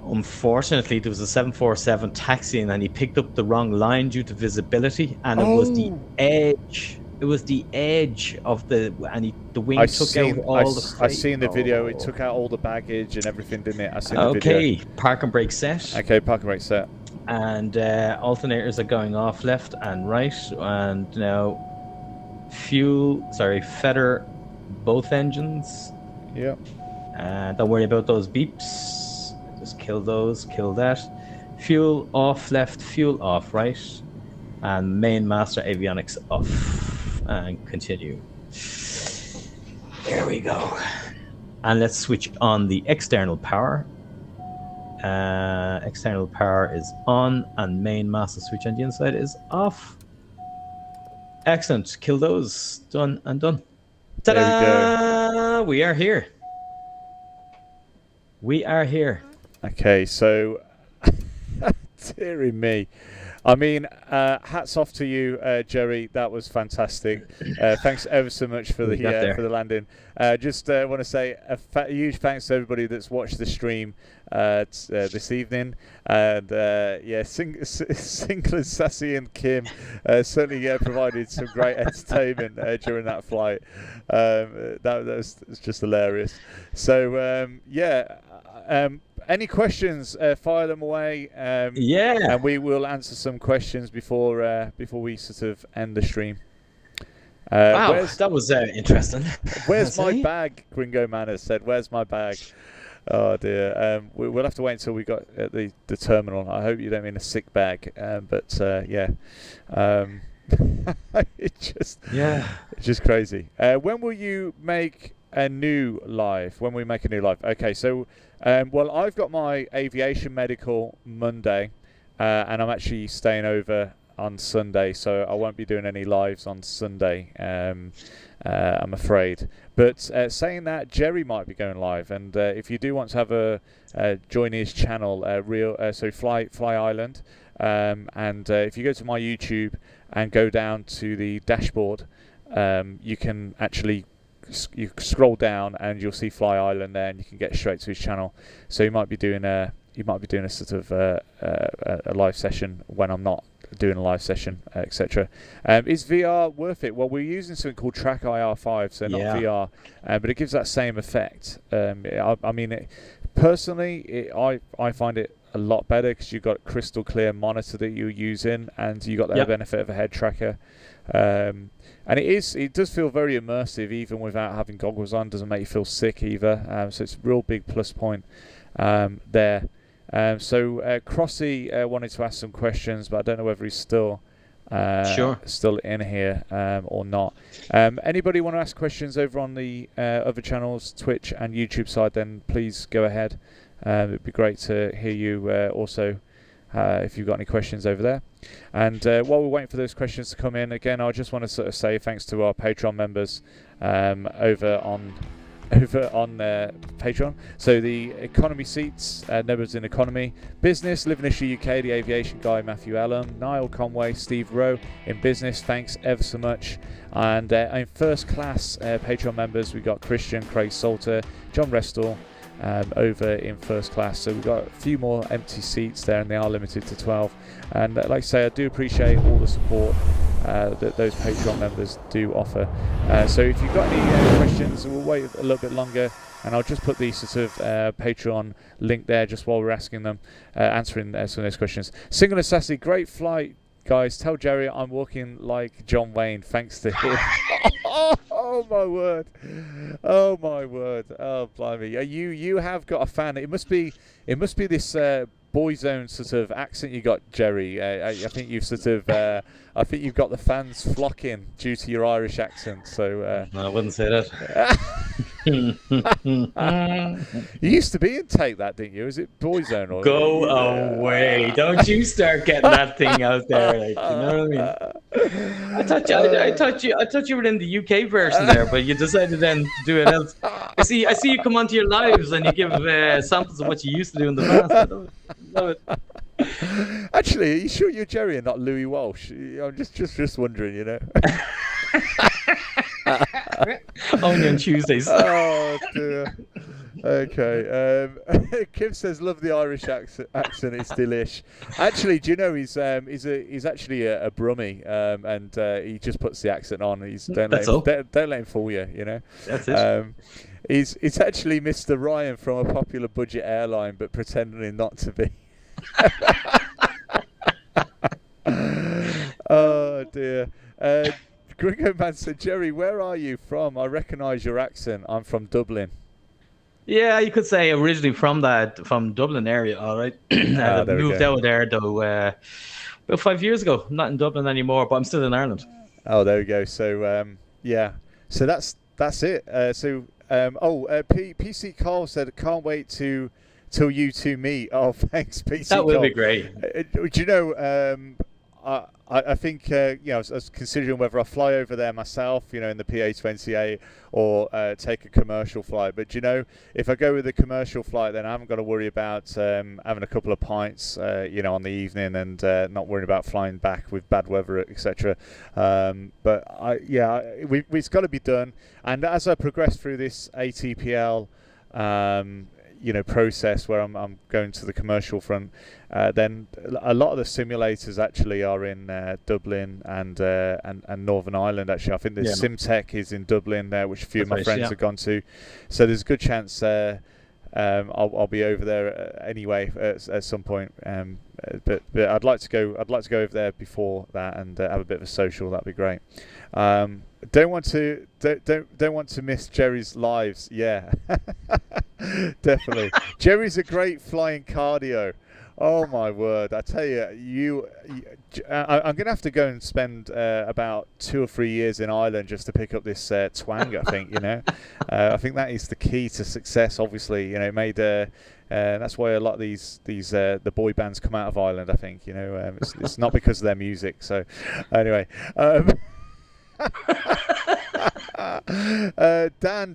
Unfortunately, there was a 747 taxiing, and he picked up the wrong line due to visibility, and it was the edge. It was the edge of the wing took out all the freight. I seen the video. It took out all the baggage and everything, didn't it? I seen the video. Okay, park and brake set. Okay, park and brake set. And alternators are going off left and right, and now feather both engines. Yeah. Don't worry about those beeps. Just kill those, kill that. Fuel off left, fuel off right, and main master avionics off. And continue. There we go. And let's switch on the external power. External power is on, and main master switch on the inside is off. Excellent. Kill those. Done and done. Ta-da! There we go. We are here. We are here. Okay, so dearie me. I mean, hats off to you, Jerry. That was fantastic. Thanks ever so much for the landing. Just want to say a huge thanks to everybody that's watched the stream this evening. And Sinclair, Sassy, and Kim certainly provided some great entertainment during that flight. That was just hilarious. So any questions? Fire them away. And we will answer some questions before we sort of end the stream. Wow, that was interesting. Where's my bag? Gringo Man has said, "Where's my bag?" Oh dear. We'll have to wait until we got at the terminal. I hope you don't mean a sick bag. It's just crazy. When will you make a new live? When we make a new live? Okay, so. Well, I've got my aviation medical Monday, and I'm actually staying over on Sunday, so I won't be doing any lives on Sunday, I'm afraid. But saying that, Jerry might be going live, and if you do want to have join his channel, Fly Island, and if you go to my YouTube and go down to the dashboard, you can actually. You scroll down and you'll see Fly Island there, and you can get straight to his channel. So you might be doing a sort of a live session when I'm not doing a live session, etc. Is VR worth it? Well, we're using something called Track IR5, so not VR, but it gives that same effect. I mean, personally, I find it a lot better because you've got a crystal clear monitor that you're using, and you got the benefit of a head tracker. And it does feel very immersive even without having goggles on. Doesn't make you feel sick either. So it's a real big plus point there. So Crossy wanted to ask some questions, but I don't know whether he's still in here or not. Anybody want to ask questions over on the other channels, Twitch and YouTube side, then please go ahead. It'd be great to hear you also if you've got any questions over there. And while we're waiting for those questions to come in, again, I just want to sort of say thanks to our Patreon members over on Patreon. So the economy seats, members in economy, business, Living Issue UK, the aviation guy Matthew Ellum, Niall Conway, Steve Rowe in business. Thanks ever so much. And in first class Patreon members, we got Christian, Craig Salter, John Restall. Over in first class, so we've got a few more empty seats there, and they are limited to 12. And like I say, I do appreciate all the support that those Patreon members do offer. So if you've got any questions, we'll wait a little bit longer and I'll just put the sort of Patreon link there just while we're asking them, answering some of those questions. Single Assassin, great flight, guys. Tell Jerry I'm walking like John Wayne, thanks to him. Oh my word! Oh my word! Oh blimey! You have got a fan. It must be this Boyzone sort of accent you got, Jerry. I think you've sort of I think you've got the fans flocking due to your Irish accent. So I wouldn't say that. you used to be in Take That, didn't you? Is it Boyzone or Go away! Don't you start getting that thing out there, like, you know what I mean? I thought you were in the UK version there, but you decided then to do it else. I see you come onto your lives and you give samples of what you used to do in the past. I love it. Actually, are you sure you're Jerry and not Louis Walsh? I'm just wondering, you know. Only on Tuesdays. Oh dear. Okay. Kim says, "Love the Irish accent. It's delish." Actually, do you know he's actually a Brummie, and he just puts the accent on. Don't let him fool you. You know. That's it. He's actually Mr. Ryan from a popular budget airline, but pretending not to be. Oh dear. Gringo Man said, "Jerry, where are you from? I recognise your accent. I'm from Dublin." Yeah, you could say originally from Dublin area. All right, I moved out there though about 5 years ago. I'm not in Dublin anymore, but I'm still in Ireland. Oh, there we go. So yeah, so that's it. PC Carl said, "Can't wait till you two meet." Oh, thanks, PC. That will be great. Do you know? I think I was considering whether I fly over there myself, in the PA-20A, or take a commercial flight. But if I go with the commercial flight, then I haven't got to worry about having a couple of pints, on the evening, and not worrying about flying back with bad weather, etc. But it's got to be done. And as I progress through this ATPL, process where I'm going to the commercial front, then a lot of the simulators actually are in Dublin and Northern Ireland. Actually, I think the SimTech is in Dublin there, which a few of my friends have gone to. So there's a good chance I'll be over there anyway at some point. But I'd like to go over there before that and have a bit of a social. That'd be great. Don't want to miss Jerry's lives. Yeah, definitely. Jerry's a great flying cardio. Oh my word! I tell you, I'm gonna have to go and spend about 2 or 3 years in Ireland just to pick up this twang. I think I think that is the key to success. Obviously, it made. That's why a lot of these the boy bands come out of Ireland. I think it's not because of their music. So anyway. Dan,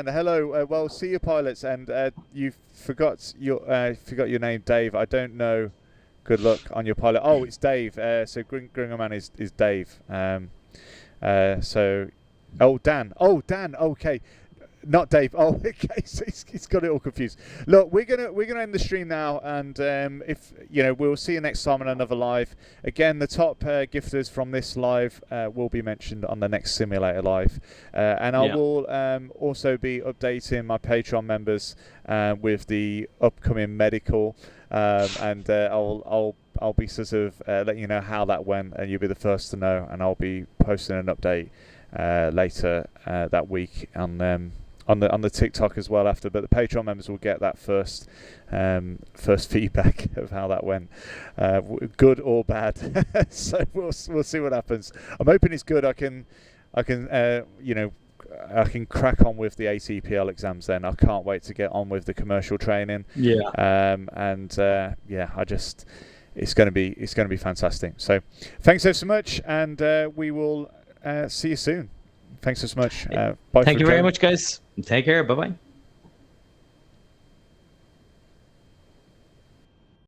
hello. Well, see you, pilots, and you forgot your name, Dave. I don't know. Good luck on your pilot. Oh, it's Dave. So Gringerman is Dave. Dan. Okay. Not Dave. Oh, okay. So he's got it all confused. Look, we're gonna end the stream now, and if we'll see you next time on another live. Again, the top gifters from this live will be mentioned on the next Simulator Live, and I will also be updating my Patreon members with the upcoming medical, and I'll be sort of letting you know how that went, and you'll be the first to know, and I'll be posting an update later that week on the TikTok as well after, but the Patreon members will get that first feedback of how that went, good or bad. So we'll see what happens. I'm hoping it's good. I can crack on with the ATPL exams. Then I can't wait to get on with the commercial training. It's going to be fantastic. So thanks so much, and we will see you soon. Thanks so much. Bye. Thank you very much, guys. Take care. Bye-bye.